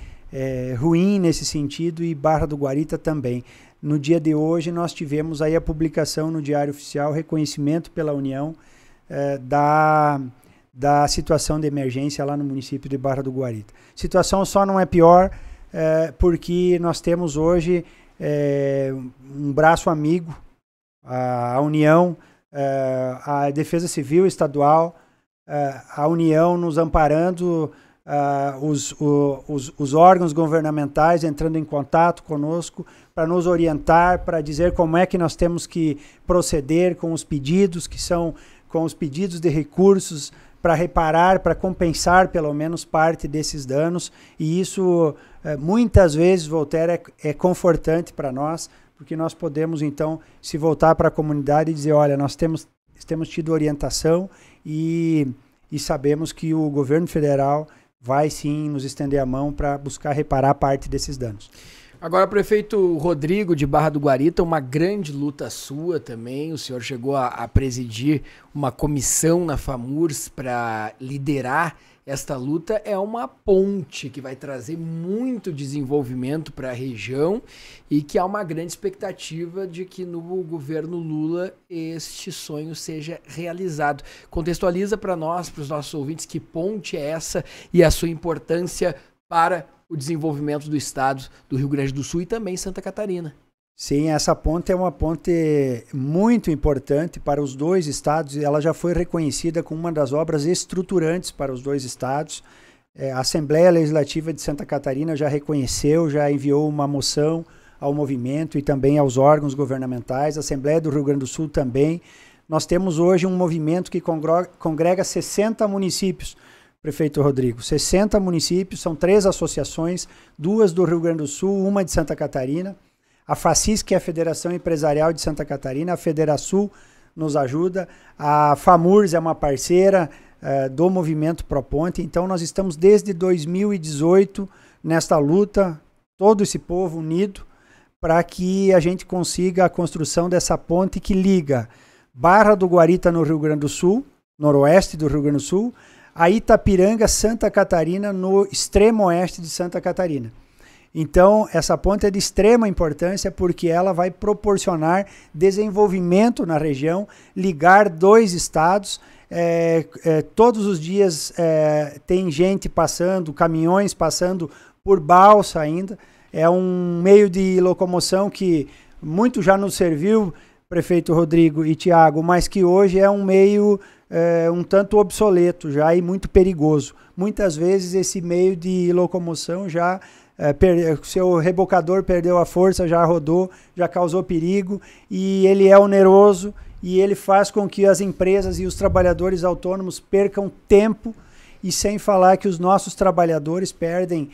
ruim nesse sentido, e Barra do Guarita também. No dia de hoje nós tivemos aí a publicação no Diário Oficial, reconhecimento pela União da situação de emergência lá no município de Barra do Guarita. A situação só não é pior porque nós temos hoje um braço amigo, a União, a Defesa Civil Estadual, a União nos amparando, os órgãos governamentais entrando em contato conosco para nos orientar, para dizer como é que nós temos que proceder com os pedidos, que são com os pedidos de recursos para reparar, para compensar pelo menos parte desses danos. E isso muitas vezes, Voltaire, é confortante para nós, porque nós podemos então se voltar para a comunidade e dizer, olha, nós temos tido orientação e sabemos que o governo federal vai sim nos estender a mão para buscar reparar parte desses danos. Agora, prefeito Rodrigo de Barra do Guarita, uma grande luta sua também. O senhor chegou a presidir uma comissão na FAMURS para liderar esta luta é uma ponte que vai trazer muito desenvolvimento para a região e que há uma grande expectativa de que no governo Lula este sonho seja realizado. Contextualiza para nós, para os nossos ouvintes, que ponte é essa e a sua importância para o desenvolvimento do estado do Rio Grande do Sul e também Santa Catarina. Sim, essa ponte é uma ponte muito importante para os dois estados e ela já foi reconhecida como uma das obras estruturantes para os dois estados. A Assembleia Legislativa de Santa Catarina já reconheceu, já enviou uma moção ao movimento e também aos órgãos governamentais. A Assembleia do Rio Grande do Sul também. Nós temos hoje um movimento que congrega 60 municípios, prefeito Rodrigo. 60 municípios, são 3 associações, 2 do Rio Grande do Sul, uma de Santa Catarina. A FACIS, que é a Federação Empresarial de Santa Catarina, a Federasul nos ajuda, a FAMURS é uma parceira do movimento Proponte. Então nós estamos desde 2018 nesta luta, todo esse povo unido, para que a gente consiga a construção dessa ponte que liga Barra do Guarita no Rio Grande do Sul, noroeste do Rio Grande do Sul, a Itapiranga, Santa Catarina, no extremo oeste de Santa Catarina. Então, essa ponte é de extrema importância porque ela vai proporcionar desenvolvimento na região, ligar 2 estados. Todos os dias tem gente passando, caminhões passando por balsa ainda. É um meio de locomoção que muito já nos serviu, prefeito Rodrigo e Tiago, mas que hoje é um meio um tanto obsoleto já e muito perigoso. Muitas vezes esse meio de locomoção já seu rebocador perdeu a força, já rodou, já causou perigo e ele é oneroso e ele faz com que as empresas e os trabalhadores autônomos percam tempo e sem falar que os nossos trabalhadores perdem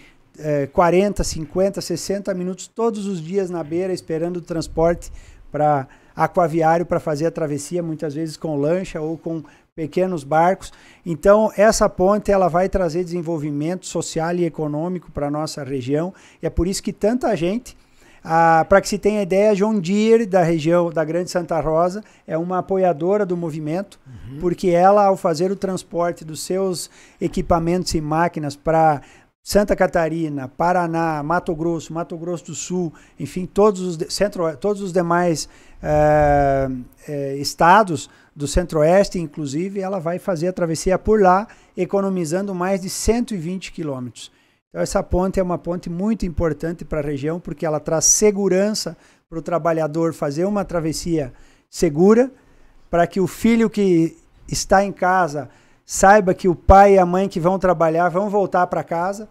40, 50, 60 minutos todos os dias na beira esperando o transporte para aquaviário para fazer a travessia, muitas vezes com lancha ou com pequenos barcos. Então, essa ponte ela vai trazer desenvolvimento social e econômico para a nossa região. E é por isso que tanta gente, para que se tenha ideia, John Deere, da região da Grande Santa Rosa, é uma apoiadora do movimento, porque ela, ao fazer o transporte dos seus equipamentos e máquinas para Santa Catarina, Paraná, Mato Grosso do Sul, enfim, todos os demais estados do Centro-Oeste, inclusive, ela vai fazer a travessia por lá, economizando mais de 120 quilômetros. Então, essa ponte é uma ponte muito importante para a região, porque ela traz segurança para o trabalhador fazer uma travessia segura, para que o filho que está em casa saiba que o pai e a mãe que vão trabalhar vão voltar para casa,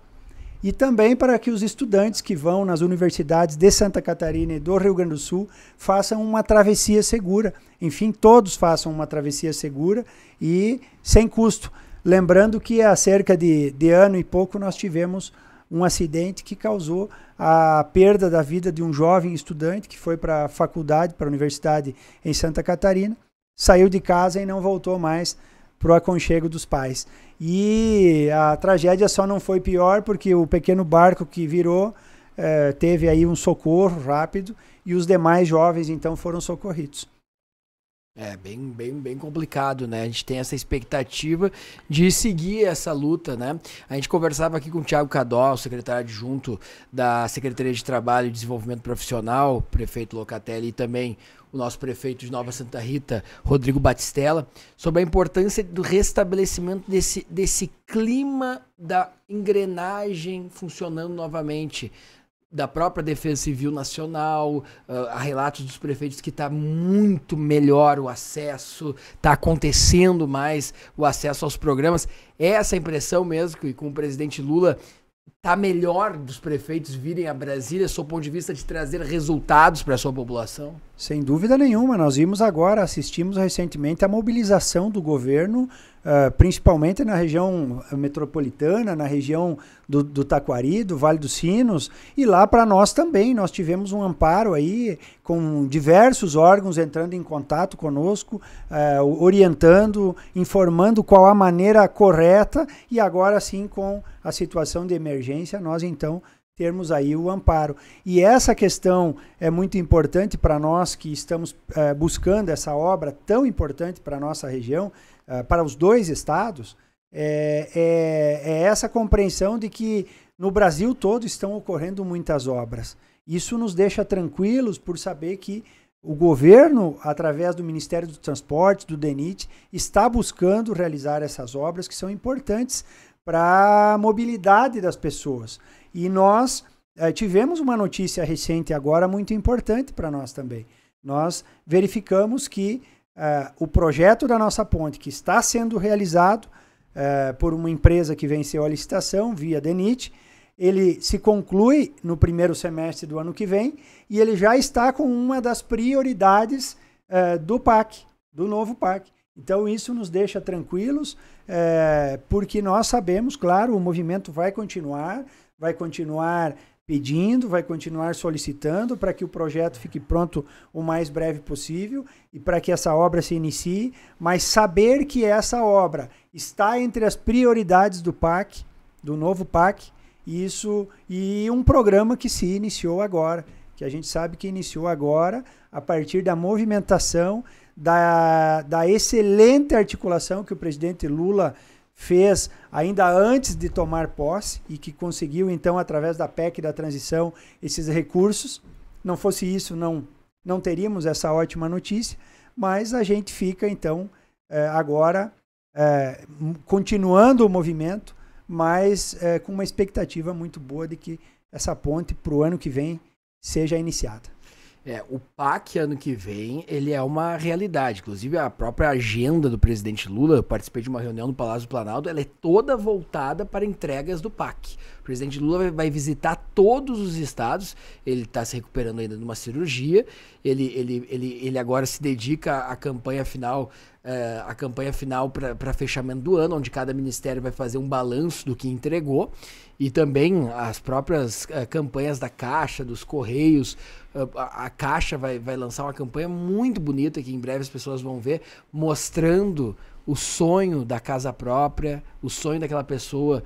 e também para que os estudantes que vão nas universidades de Santa Catarina e do Rio Grande do Sul façam uma travessia segura. Enfim, todos façam uma travessia segura e sem custo. Lembrando que há cerca de ano e pouco nós tivemos um acidente que causou a perda da vida de um jovem estudante que foi para a faculdade, para a universidade em Santa Catarina, saiu de casa e não voltou mais para o aconchego dos pais. E a tragédia só não foi pior porque o pequeno barco que virou teve aí um socorro rápido e os demais jovens então foram socorridos. É bem complicado, né? A gente tem essa expectativa de seguir essa luta, né? A gente conversava aqui com o Thiago Cadol, secretário adjunto da Secretaria de Trabalho e Desenvolvimento Profissional, prefeito Locatelli, e também o nosso prefeito de Nova Santa Rita, Rodrigo Batistella, sobre a importância do restabelecimento desse clima da engrenagem funcionando novamente, da própria Defesa Civil Nacional, há relatos dos prefeitos que está muito melhor o acesso, está acontecendo mais o acesso aos programas. É essa impressão mesmo que com o presidente Lula está melhor dos prefeitos virem a Brasília, sob o ponto de vista de trazer resultados para a sua população? Sem dúvida nenhuma, nós vimos agora, assistimos recentemente a mobilização do governo, principalmente na região metropolitana, na região do Taquari, do Vale dos Sinos, e lá para nós também, nós tivemos um amparo aí, com diversos órgãos entrando em contato conosco, orientando, informando qual a maneira correta, e agora sim com a situação de emergência, nós então termos aí o amparo. E essa questão é muito importante para nós que estamos buscando essa obra tão importante para a nossa região, para os dois estados, é essa compreensão de que no Brasil todo estão ocorrendo muitas obras. Isso nos deixa tranquilos por saber que o governo, através do Ministério do Transporte, do DENIT, está buscando realizar essas obras que são importantes para a mobilidade das pessoas. E nós tivemos uma notícia recente agora muito importante para nós também. Nós verificamos que o projeto da nossa ponte, que está sendo realizado por uma empresa que venceu a licitação via DENIT, ele se conclui no primeiro semestre do ano que vem e ele já está com uma das prioridades do PAC, do novo PAC. Então isso nos deixa tranquilos, porque nós sabemos, claro, o movimento vai continuar pedindo, vai continuar solicitando para que o projeto fique pronto o mais breve possível e para que essa obra se inicie, mas saber que essa obra está entre as prioridades do PAC, do novo PAC, isso, e um programa que se iniciou agora, que a gente sabe que iniciou agora a partir da movimentação, da excelente articulação que o presidente Lula fez ainda antes de tomar posse e que conseguiu, então, através da PEC da transição, esses recursos. Não fosse isso, não teríamos essa ótima notícia, mas a gente fica, então, agora continuando o movimento, mas com uma expectativa muito boa de que essa ponte para o ano que vem seja iniciada. O PAC ano que vem, ele é uma realidade. Inclusive, a própria agenda do presidente Lula, eu participei de uma reunião no Palácio do Planalto, ela é toda voltada para entregas do PAC. O presidente Lula vai visitar todos os estados, ele está se recuperando ainda de uma cirurgia, ele agora se dedica à campanha final, para fechamento do ano, onde cada ministério vai fazer um balanço do que entregou, e também as próprias campanhas da Caixa, dos Correios. A Caixa vai lançar uma campanha muito bonita, que em breve as pessoas vão ver, mostrando o sonho da casa própria, o sonho daquela pessoa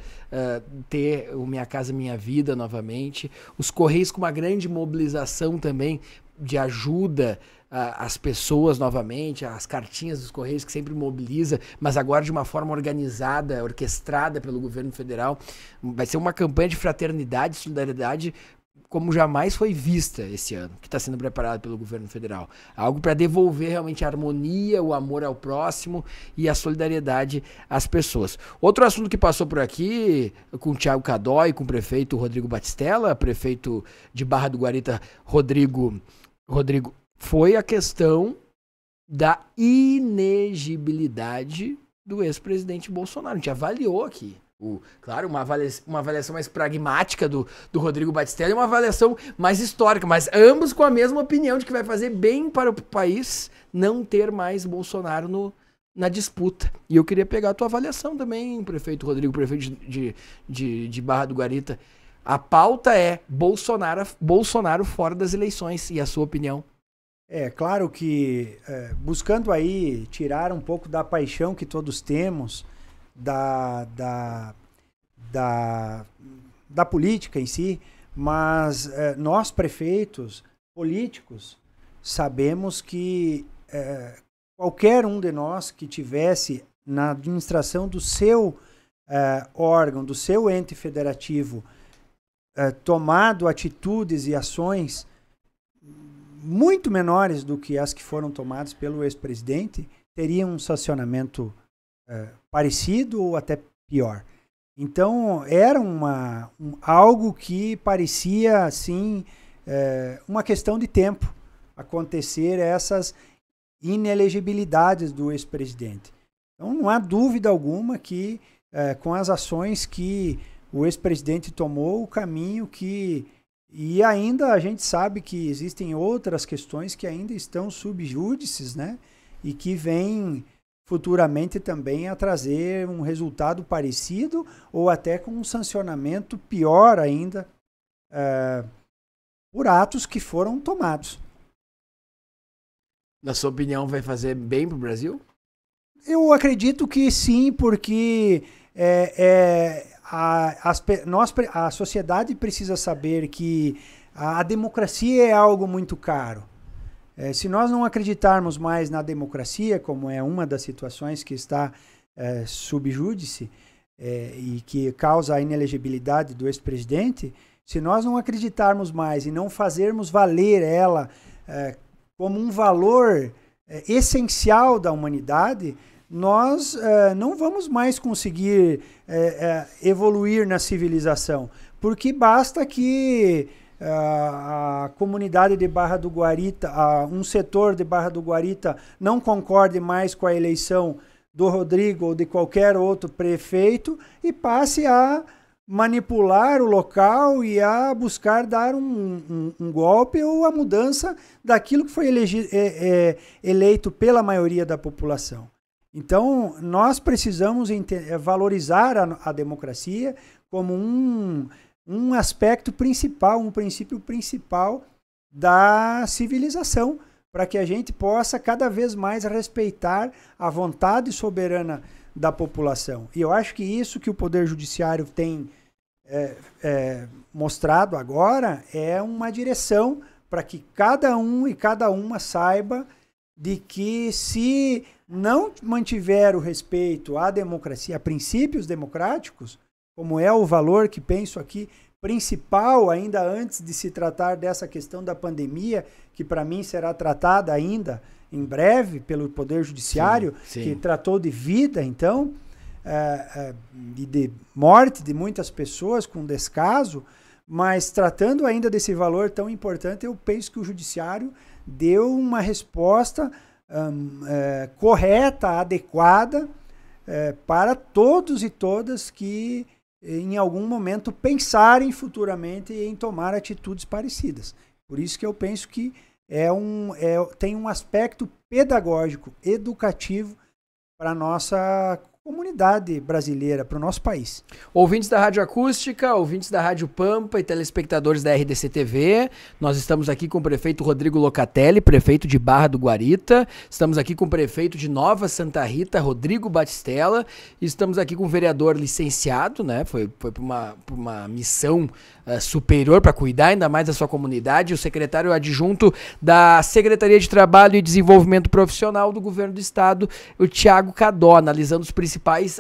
ter o Minha Casa Minha Vida novamente. Os Correios com uma grande mobilização também de ajuda às pessoas novamente, as cartinhas dos Correios que sempre mobiliza, mas agora de uma forma organizada, orquestrada pelo governo federal. Vai ser uma campanha de fraternidade e solidariedade como jamais foi vista esse ano, que está sendo preparado pelo governo federal. Algo para devolver realmente a harmonia, o amor ao próximo e a solidariedade às pessoas. Outro assunto que passou por aqui, com o Thiago Cadói, com o prefeito Rodrigo Batistella, prefeito de Barra do Guarita, Rodrigo, foi a questão da inegibilidade do ex-presidente Bolsonaro. A gente avaliou aqui. Claro, uma avaliação mais pragmática do Rodrigo Batistella e uma avaliação mais histórica, mas ambos com a mesma opinião de que vai fazer bem para o país não ter mais Bolsonaro na disputa. E eu queria pegar a tua avaliação também, prefeito Rodrigo, prefeito de Barra do Guarita. A pauta é Bolsonaro fora das eleições, e a sua opinião? Claro que buscando aí tirar um pouco da paixão que todos temos da política em si, mas nós prefeitos, políticos, sabemos que qualquer um de nós que tivesse na administração do seu órgão, do seu ente federativo, tomado atitudes e ações muito menores do que as que foram tomadas pelo ex-presidente, teria um sancionamento parecido ou até pior. Então, era algo que parecia, assim, uma questão de tempo acontecer essas inelegibilidades do ex-presidente. Então, não há dúvida alguma que, com as ações que o ex-presidente tomou, o caminho que... E ainda a gente sabe que existem outras questões que ainda estão sub júdices, né? E que vêm futuramente também a trazer um resultado parecido ou até com um sancionamento pior ainda por atos que foram tomados. Na sua opinião, vai fazer bem para o Brasil? Eu acredito que sim, porque a sociedade precisa saber que a democracia é algo muito caro. Se nós não acreditarmos mais na democracia, como é uma das situações que está subjúdice e que causa a inelegibilidade do ex-presidente, se nós não acreditarmos mais e não fazermos valer ela como um valor essencial da humanidade, nós não vamos mais conseguir evoluir na civilização, porque basta que a comunidade de Barra do Guarita, um setor de Barra do Guarita não concorde mais com a eleição do Rodrigo ou de qualquer outro prefeito e passe a manipular o local e a buscar dar um golpe ou a mudança daquilo que foi eleito pela maioria da população. Então, nós precisamos valorizar a democracia como um aspecto principal, um princípio principal da civilização, para que a gente possa cada vez mais respeitar a vontade soberana da população. E eu acho que isso que o Poder Judiciário tem mostrado agora é uma direção para que cada um e cada uma saiba de que se não mantiver o respeito à democracia, a princípios democráticos, como é o valor que penso aqui principal, ainda antes de se tratar dessa questão da pandemia, que para mim será tratada ainda em breve pelo Poder Judiciário, sim. que tratou de vida, então, e de morte de muitas pessoas com descaso, mas tratando ainda desse valor tão importante, eu penso que o Judiciário deu uma resposta correta, adequada, para todos e todas que em algum momento pensarem futuramente em tomar atitudes parecidas. Por isso que eu penso que tem um aspecto pedagógico, educativo para a nossa comunidade brasileira, para o nosso país. Ouvintes da Rádio Acústica, ouvintes da Rádio Pampa e telespectadores da RDC TV, nós estamos aqui com o prefeito Rodrigo Locatelli, prefeito de Barra do Guarita, estamos aqui com o prefeito de Nova Santa Rita, Rodrigo Batistella, e estamos aqui com o vereador licenciado, né? Foi por uma missão superior para cuidar ainda mais da sua comunidade, o secretário adjunto da Secretaria de Trabalho e Desenvolvimento Profissional do Governo do Estado, o Thiago Cadó, analisando os principais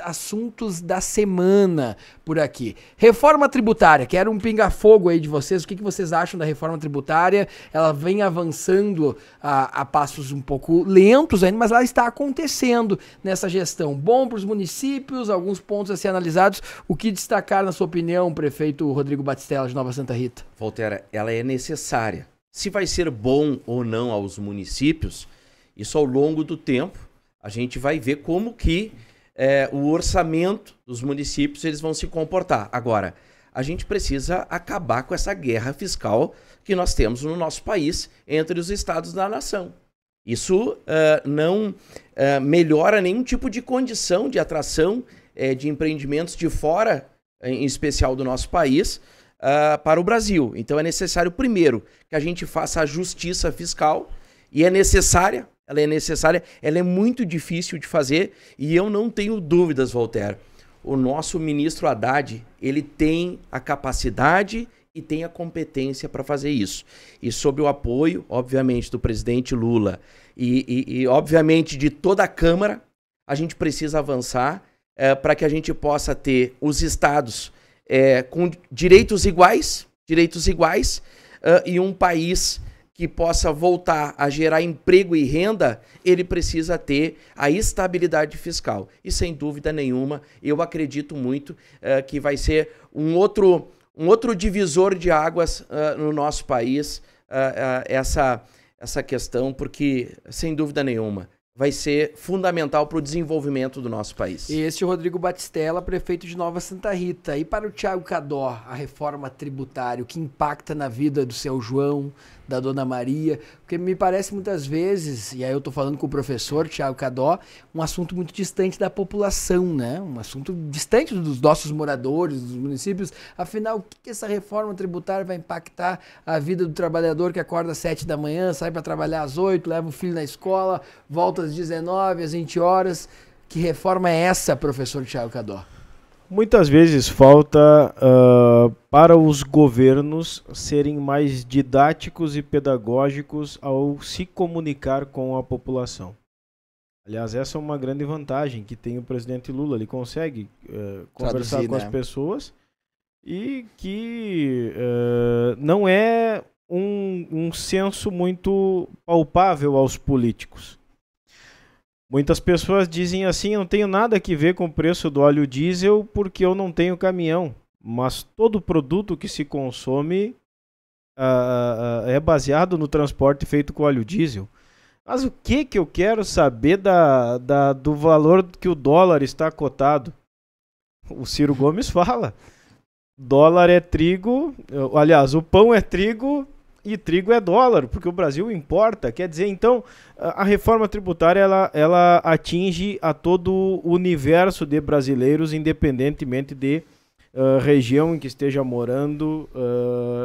assuntos da semana por aqui. Reforma tributária, que era um pinga-fogo aí de vocês, o que vocês acham da reforma tributária? Ela vem avançando a passos um pouco lentos ainda, mas ela está acontecendo nessa gestão. Bom para os municípios, alguns pontos a ser analisados. O que destacar, na sua opinião, prefeito Rodrigo Batistella de Nova Santa Rita? Voltaire, ela é necessária. Se vai ser bom ou não aos municípios, isso ao longo do tempo, a gente vai ver como que o orçamento dos municípios eles vão se comportar. Agora, a gente precisa acabar com essa guerra fiscal que nós temos no nosso país entre os estados da nação. Isso não melhora nenhum tipo de condição de atração de empreendimentos de fora, em especial do nosso país, para o Brasil. Então é necessário, primeiro, que a gente faça a justiça fiscal, e ela é necessária, ela é muito difícil de fazer, e eu não tenho dúvidas, Voltaire, o nosso ministro Haddad, ele tem a capacidade e tem a competência para fazer isso. E sob o apoio, obviamente, do presidente Lula e obviamente, de toda a Câmara, a gente precisa avançar para que a gente possa ter os estados com direitos iguais e um país que possa voltar a gerar emprego e renda, ele precisa ter a estabilidade fiscal. E sem dúvida nenhuma, eu acredito muito que vai ser um outro divisor de águas no nosso país, essa questão, porque sem dúvida nenhuma vai ser fundamental para o desenvolvimento do nosso país. E este é o Rodrigo Batistella, prefeito de Nova Santa Rita. E para o Thiago Cadó, a reforma tributária, o que impacta na vida do seu João, da Dona Maria? Porque me parece muitas vezes, e aí eu estou falando com o professor Thiago Cadó, um assunto muito distante da população, né? Um assunto distante dos nossos moradores, dos municípios. Afinal, o que essa reforma tributária vai impactar a vida do trabalhador que acorda às 7 da manhã, sai para trabalhar às 8, leva o filho na escola, volta às 19, às 20 horas. Que reforma é essa, professor Thiago Cadó? Muitas vezes falta para os governos serem mais didáticos e pedagógicos ao se comunicar com a população. Aliás, essa é uma grande vantagem que tem o presidente Lula. Ele consegue conversar Traduzir, com né? as pessoas e que não é um senso muito palpável aos políticos. Muitas pessoas dizem assim, eu não tenho nada que ver com o preço do óleo diesel porque eu não tenho caminhão. Mas todo produto que se consome é baseado no transporte feito com óleo diesel. Mas o que eu quero saber do valor que o dólar está cotado? O Ciro Gomes fala. Dólar é trigo, aliás, o pão é trigo e trigo é dólar, porque o Brasil importa. Quer dizer, então, a reforma tributária ela atinge a todo o universo de brasileiros, independentemente de região em que esteja morando,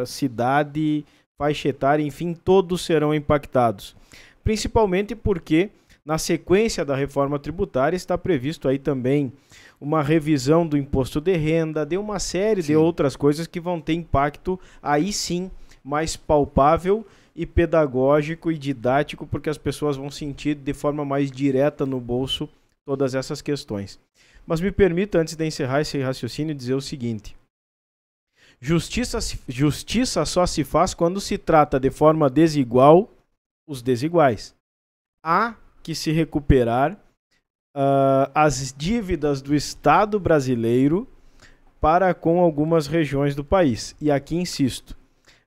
cidade, faixa etária, enfim, todos serão impactados. Principalmente porque, na sequência da reforma tributária, está previsto aí também uma revisão do imposto de renda, de uma série de outras coisas que vão ter impacto, aí sim, mais palpável e pedagógico e didático, porque as pessoas vão sentir de forma mais direta no bolso todas essas questões. Mas me permita, antes de encerrar esse raciocínio, dizer o seguinte. Justiça só se faz quando se trata de forma desigual os desiguais. Há que se recuperar as dívidas do Estado brasileiro para com algumas regiões do país. E aqui insisto,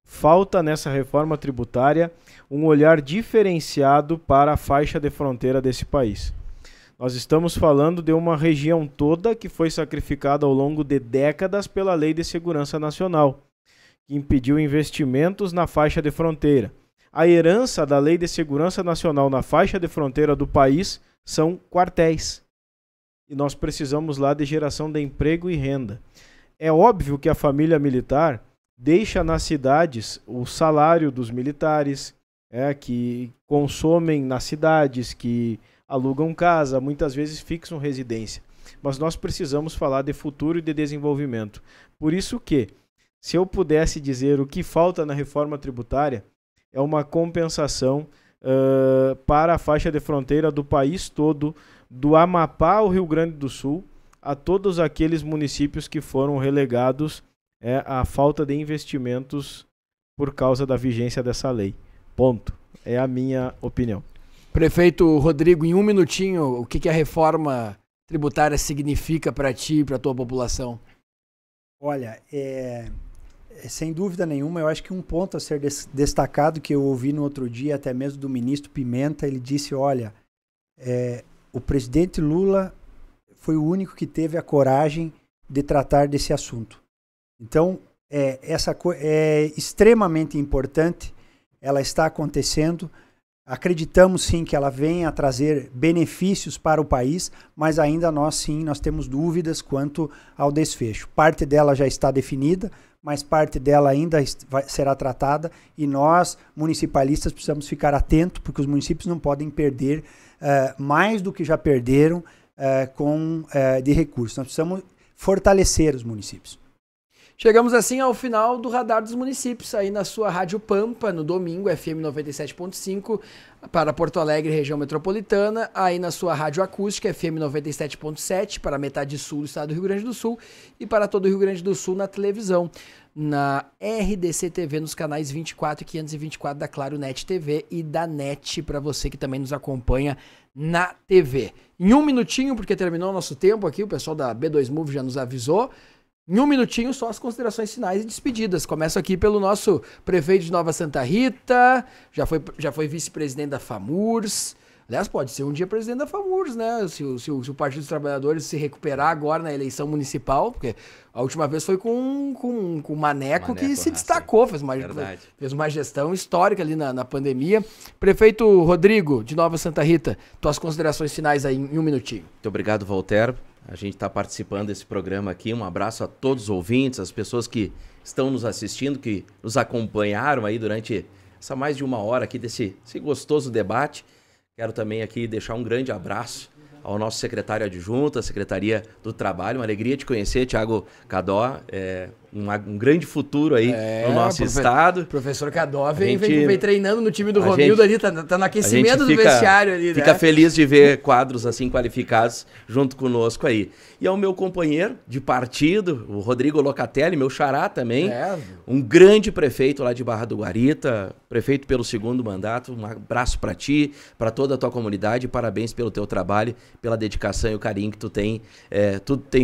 falta nessa reforma tributária um olhar diferenciado para a faixa de fronteira desse país. Nós estamos falando de uma região toda que foi sacrificada ao longo de décadas pela Lei de Segurança Nacional, que impediu investimentos na faixa de fronteira. A herança da Lei de Segurança Nacional na faixa de fronteira do país são quartéis. E nós precisamos lá de geração de emprego e renda. É óbvio que a família militar deixa nas cidades o salário dos militares, que consomem nas cidades, que alugam casa, muitas vezes fixam residência. Mas nós precisamos falar de futuro e de desenvolvimento. Por isso que, se eu pudesse dizer o que falta na reforma tributária, é uma compensação para a faixa de fronteira do país todo, do Amapá ao Rio Grande do Sul, a todos aqueles municípios que foram relegados à falta de investimentos por causa da vigência dessa lei. Ponto. É a minha opinião. Prefeito Rodrigo, em um minutinho, o que a reforma tributária significa para ti e para a tua população? Olha, sem dúvida nenhuma, eu acho que um ponto a ser destacado, que eu ouvi no outro dia, até mesmo do ministro Pimenta, ele disse, olha, o presidente Lula foi o único que teve a coragem de tratar desse assunto. Então, essa é extremamente importante, ela está acontecendo. Acreditamos sim que ela venha a trazer benefícios para o país, mas ainda nós temos dúvidas quanto ao desfecho. Parte dela já está definida, mas parte dela ainda será tratada e nós, municipalistas, precisamos ficar atentos, porque os municípios não podem perder mais do que já perderam de recursos. Nós precisamos fortalecer os municípios. Chegamos assim ao final do Radar dos Municípios, aí na sua Rádio Pampa, no domingo, FM 97.5, para Porto Alegre, região metropolitana, aí na sua Rádio Acústica, FM 97.7, para a metade sul do estado do Rio Grande do Sul, e para todo o Rio Grande do Sul na televisão, na RDC TV, nos canais 24 e 524 da Claro Net TV e da NET, para você que também nos acompanha na TV. Em um minutinho, porque terminou o nosso tempo aqui, o pessoal da B2 Move já nos avisou. Em um minutinho, só as considerações finais e despedidas. Começo aqui pelo nosso prefeito de Nova Santa Rita, já foi vice-presidente da FAMURS. Aliás, pode ser um dia presidente da FAMURS, né? Se o Partido dos Trabalhadores se recuperar agora na eleição municipal, porque a última vez foi com o Maneco que se destacou, fez uma gestão histórica ali na pandemia. Prefeito Rodrigo, de Nova Santa Rita, tuas considerações finais aí em um minutinho. Muito obrigado, Voltaire. A gente está participando desse programa aqui. Um abraço a todos os ouvintes, as pessoas que estão nos assistindo, que nos acompanharam aí durante essa mais de uma hora aqui desse gostoso debate. Quero também aqui deixar um grande abraço ao nosso secretário adjunto, a Secretaria do Trabalho. Uma alegria te conhecer, Thiago Cadó. um grande futuro aí no nosso estado. O professor Cadó vem treinando no time do Romildo ali, tá no aquecimento do vestiário ali, né? Fica feliz de ver quadros assim qualificados junto conosco aí. E é o meu companheiro de partido, o Rodrigo Locatelli, meu xará também. Um grande prefeito lá de Barra do Guarita, prefeito pelo 2º mandato. Um abraço para ti, para toda a tua comunidade. Parabéns pelo teu trabalho, pela dedicação e o carinho que tu tem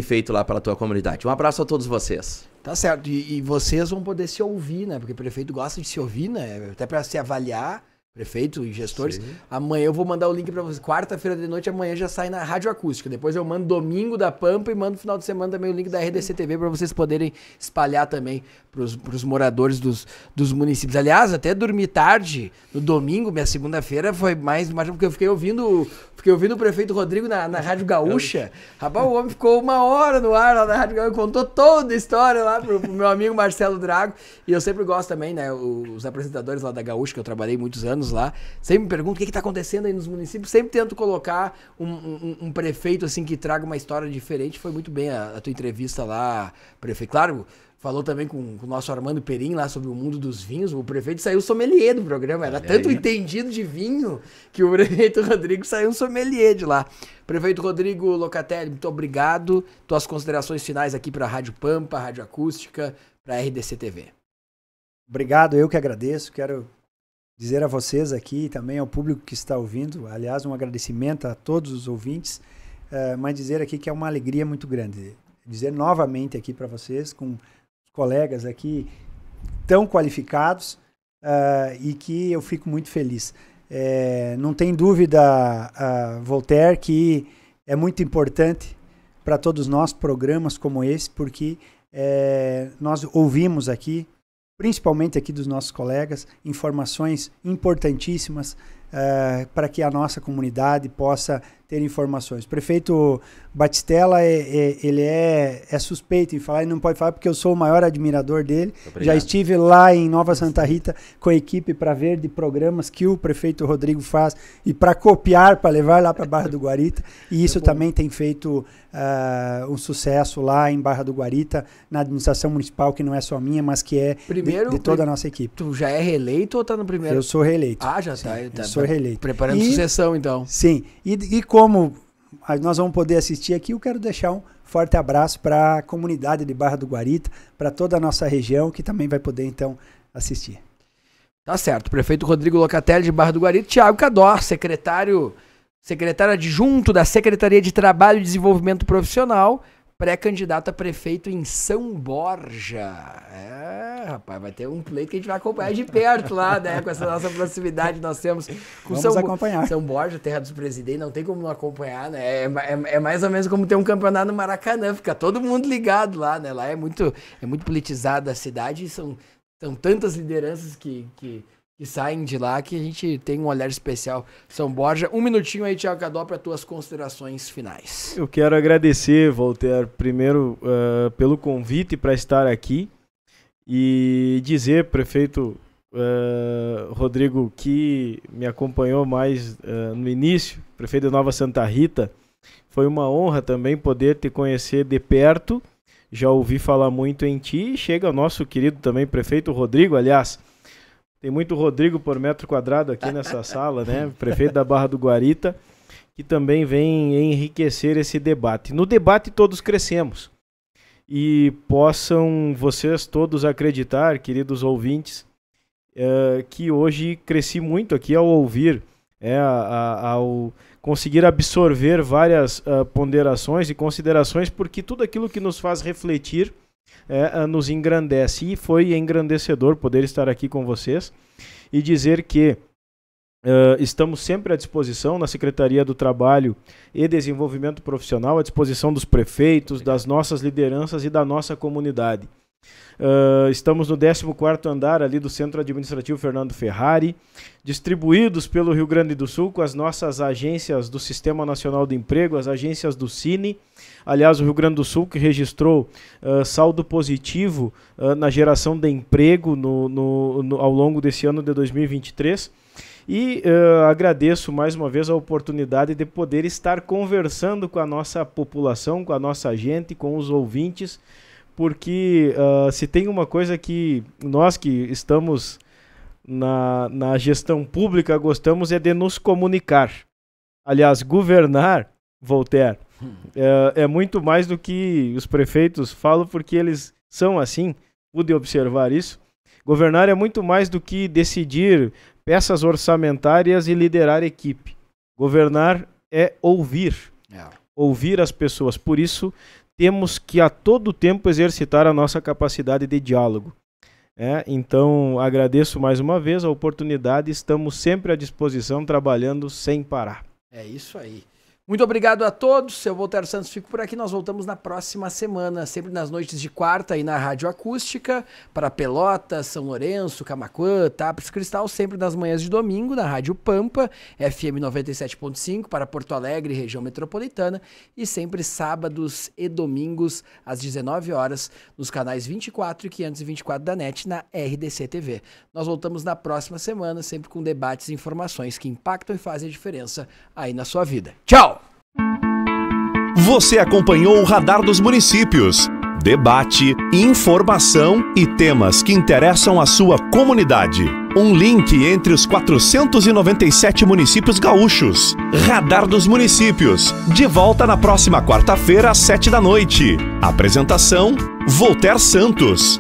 feito lá pela tua comunidade. Um abraço a todos vocês. Tá certo. E vocês vão poder se ouvir, né? Porque o prefeito gosta de se ouvir, né? Até para se avaliar, prefeito e gestores. Sim. Amanhã eu vou mandar o link para vocês. Quarta-feira de noite, amanhã já sai na Rádio Acústica. Depois eu mando domingo da Pampa e mando no final de semana também o link da RDC TV para vocês poderem espalhar também pros moradores dos municípios. Aliás, até dormi tarde no domingo, minha segunda-feira foi mais porque eu fiquei ouvindo o prefeito Rodrigo na Rádio Gaúcha. Rapaz, o homem ficou 1 hora no ar lá na Rádio Gaúcha, contou toda a história lá pro meu amigo Marcelo Drago. E eu sempre gosto também, né? Os apresentadores lá da Gaúcha, que eu trabalhei muitos anos lá, sempre me perguntam o que tá acontecendo aí nos municípios. Sempre tento colocar um prefeito assim que traga uma história diferente. Foi muito bem a tua entrevista lá, prefeito. Claro, falou também com o nosso Armando Perim lá sobre o mundo dos vinhos. O prefeito saiu sommelier do programa. Era tanto entendido de vinho que o prefeito Rodrigo saiu sommelier de lá. Prefeito Rodrigo Locatelli, muito obrigado. Tuas considerações finais aqui para a Rádio Pampa, Rádio Acústica, para a RDC TV. Obrigado, eu que agradeço. Quero dizer a vocês aqui e também ao público que está ouvindo, aliás, um agradecimento a todos os ouvintes, mas dizer aqui que é uma alegria muito grande. Dizer novamente aqui para vocês, com colegas aqui tão qualificados e que eu fico muito feliz. Não tem dúvida, Voltaire, que é muito importante para todos nós programas como esse, porque nós ouvimos aqui, principalmente aqui dos nossos colegas, informações importantíssimas para que a nossa comunidade possa ter informações. O prefeito Batistella, ele é suspeito em falar, e não pode falar porque eu sou o maior admirador dele. Obrigado. Já estive lá em Nova Santa Rita com a equipe para ver de programas que o prefeito Rodrigo faz e para copiar, para levar lá para Barra do Guarita. E isso também tem feito um sucesso lá em Barra do Guarita, na administração municipal, que não é só minha, mas que é de toda a nossa equipe. Tu já é reeleito ou está no primeiro? Eu sou reeleito. Ah, já está. Eu sou reeleito. Preparando sucessão, então. Sim. E como nós vamos poder assistir aqui, eu quero deixar um forte abraço para a comunidade de Barra do Guarita, para toda a nossa região, que também vai poder, então, assistir. Tá certo. Prefeito Rodrigo Locatelli de Barra do Guarita, Thiago Cadó, secretário adjunto da Secretaria de Trabalho e Desenvolvimento Profissional, pré-candidato a prefeito em São Borja. Rapaz, vai ter um pleito que a gente vai acompanhar de perto lá, né? Com essa nossa proximidade nós temos com acompanhar. São Borja, terra dos presidentes, não tem como não acompanhar, né? É mais ou menos como ter um campeonato no Maracanã, fica todo mundo ligado lá, né? Lá é muito politizada a cidade e são tantas lideranças que saem de lá que a gente tem um olhar especial. São Borja, 1 minutinho aí, Thiago Cadó, para tuas considerações finais. Eu quero agradecer, Voltaire, primeiro pelo convite para estar aqui e dizer, prefeito Rodrigo, que me acompanhou mais no início, prefeito de Nova Santa Rita, foi uma honra também poder te conhecer de perto, já ouvi falar muito em ti, e chega o nosso querido também prefeito Rodrigo, aliás, tem muito Rodrigo por metro quadrado aqui nessa sala, né? Prefeito da Barra do Guarita, que também vem enriquecer esse debate. No debate todos crescemos. E possam vocês todos acreditar, queridos ouvintes, que hoje cresci muito aqui ao ouvir, ao conseguir absorver várias ponderações e considerações, porque tudo aquilo que nos faz refletir nos engrandece, e foi engrandecedor poder estar aqui com vocês e dizer que estamos sempre à disposição na Secretaria do Trabalho e Desenvolvimento Profissional, à disposição dos prefeitos, das nossas lideranças e da nossa comunidade. Estamos no 14º andar ali do Centro Administrativo Fernando Ferrari, distribuídos pelo Rio Grande do Sul com as nossas agências do Sistema Nacional do Emprego, as agências do Cine. Aliás, o Rio Grande do Sul que registrou saldo positivo na geração de emprego ao longo desse ano de 2023. E agradeço mais uma vez a oportunidade de poder estar conversando com a nossa população, com a nossa gente, com os ouvintes, porque se tem uma coisa que nós que estamos na gestão pública gostamos é de nos comunicar. Aliás, governar, Voltaire, é muito mais do que os prefeitos falam, porque eles são assim, pude observar isso. Governar é muito mais do que decidir peças orçamentárias e liderar equipe. Governar é ouvir. Ouvir as pessoas. Por isso, temos que a todo tempo exercitar a nossa capacidade de diálogo. Então, agradeço mais uma vez a oportunidade. Estamos sempre à disposição, trabalhando sem parar. É isso aí. Muito obrigado a todos. Eu, Voltaire Santos, fico por aqui. Nós voltamos na próxima semana, sempre nas noites de quarta aí na Rádio Acústica, para Pelotas, São Lourenço, Camaquã, Tapes, Cristal, sempre nas manhãs de domingo, na Rádio Pampa, FM 97.5, para Porto Alegre, região metropolitana, e sempre sábados e domingos, às 19 horas, nos canais 24 e 524 da NET, na RDC TV. Nós voltamos na próxima semana, sempre com debates e informações que impactam e fazem a diferença aí na sua vida. Tchau! Você acompanhou o Radar dos Municípios. Debate, informação e temas que interessam a sua comunidade. Um link entre os 497 municípios gaúchos. Radar dos Municípios. De volta na próxima quarta-feira, às 7 da noite. Apresentação: Voltaire Santos.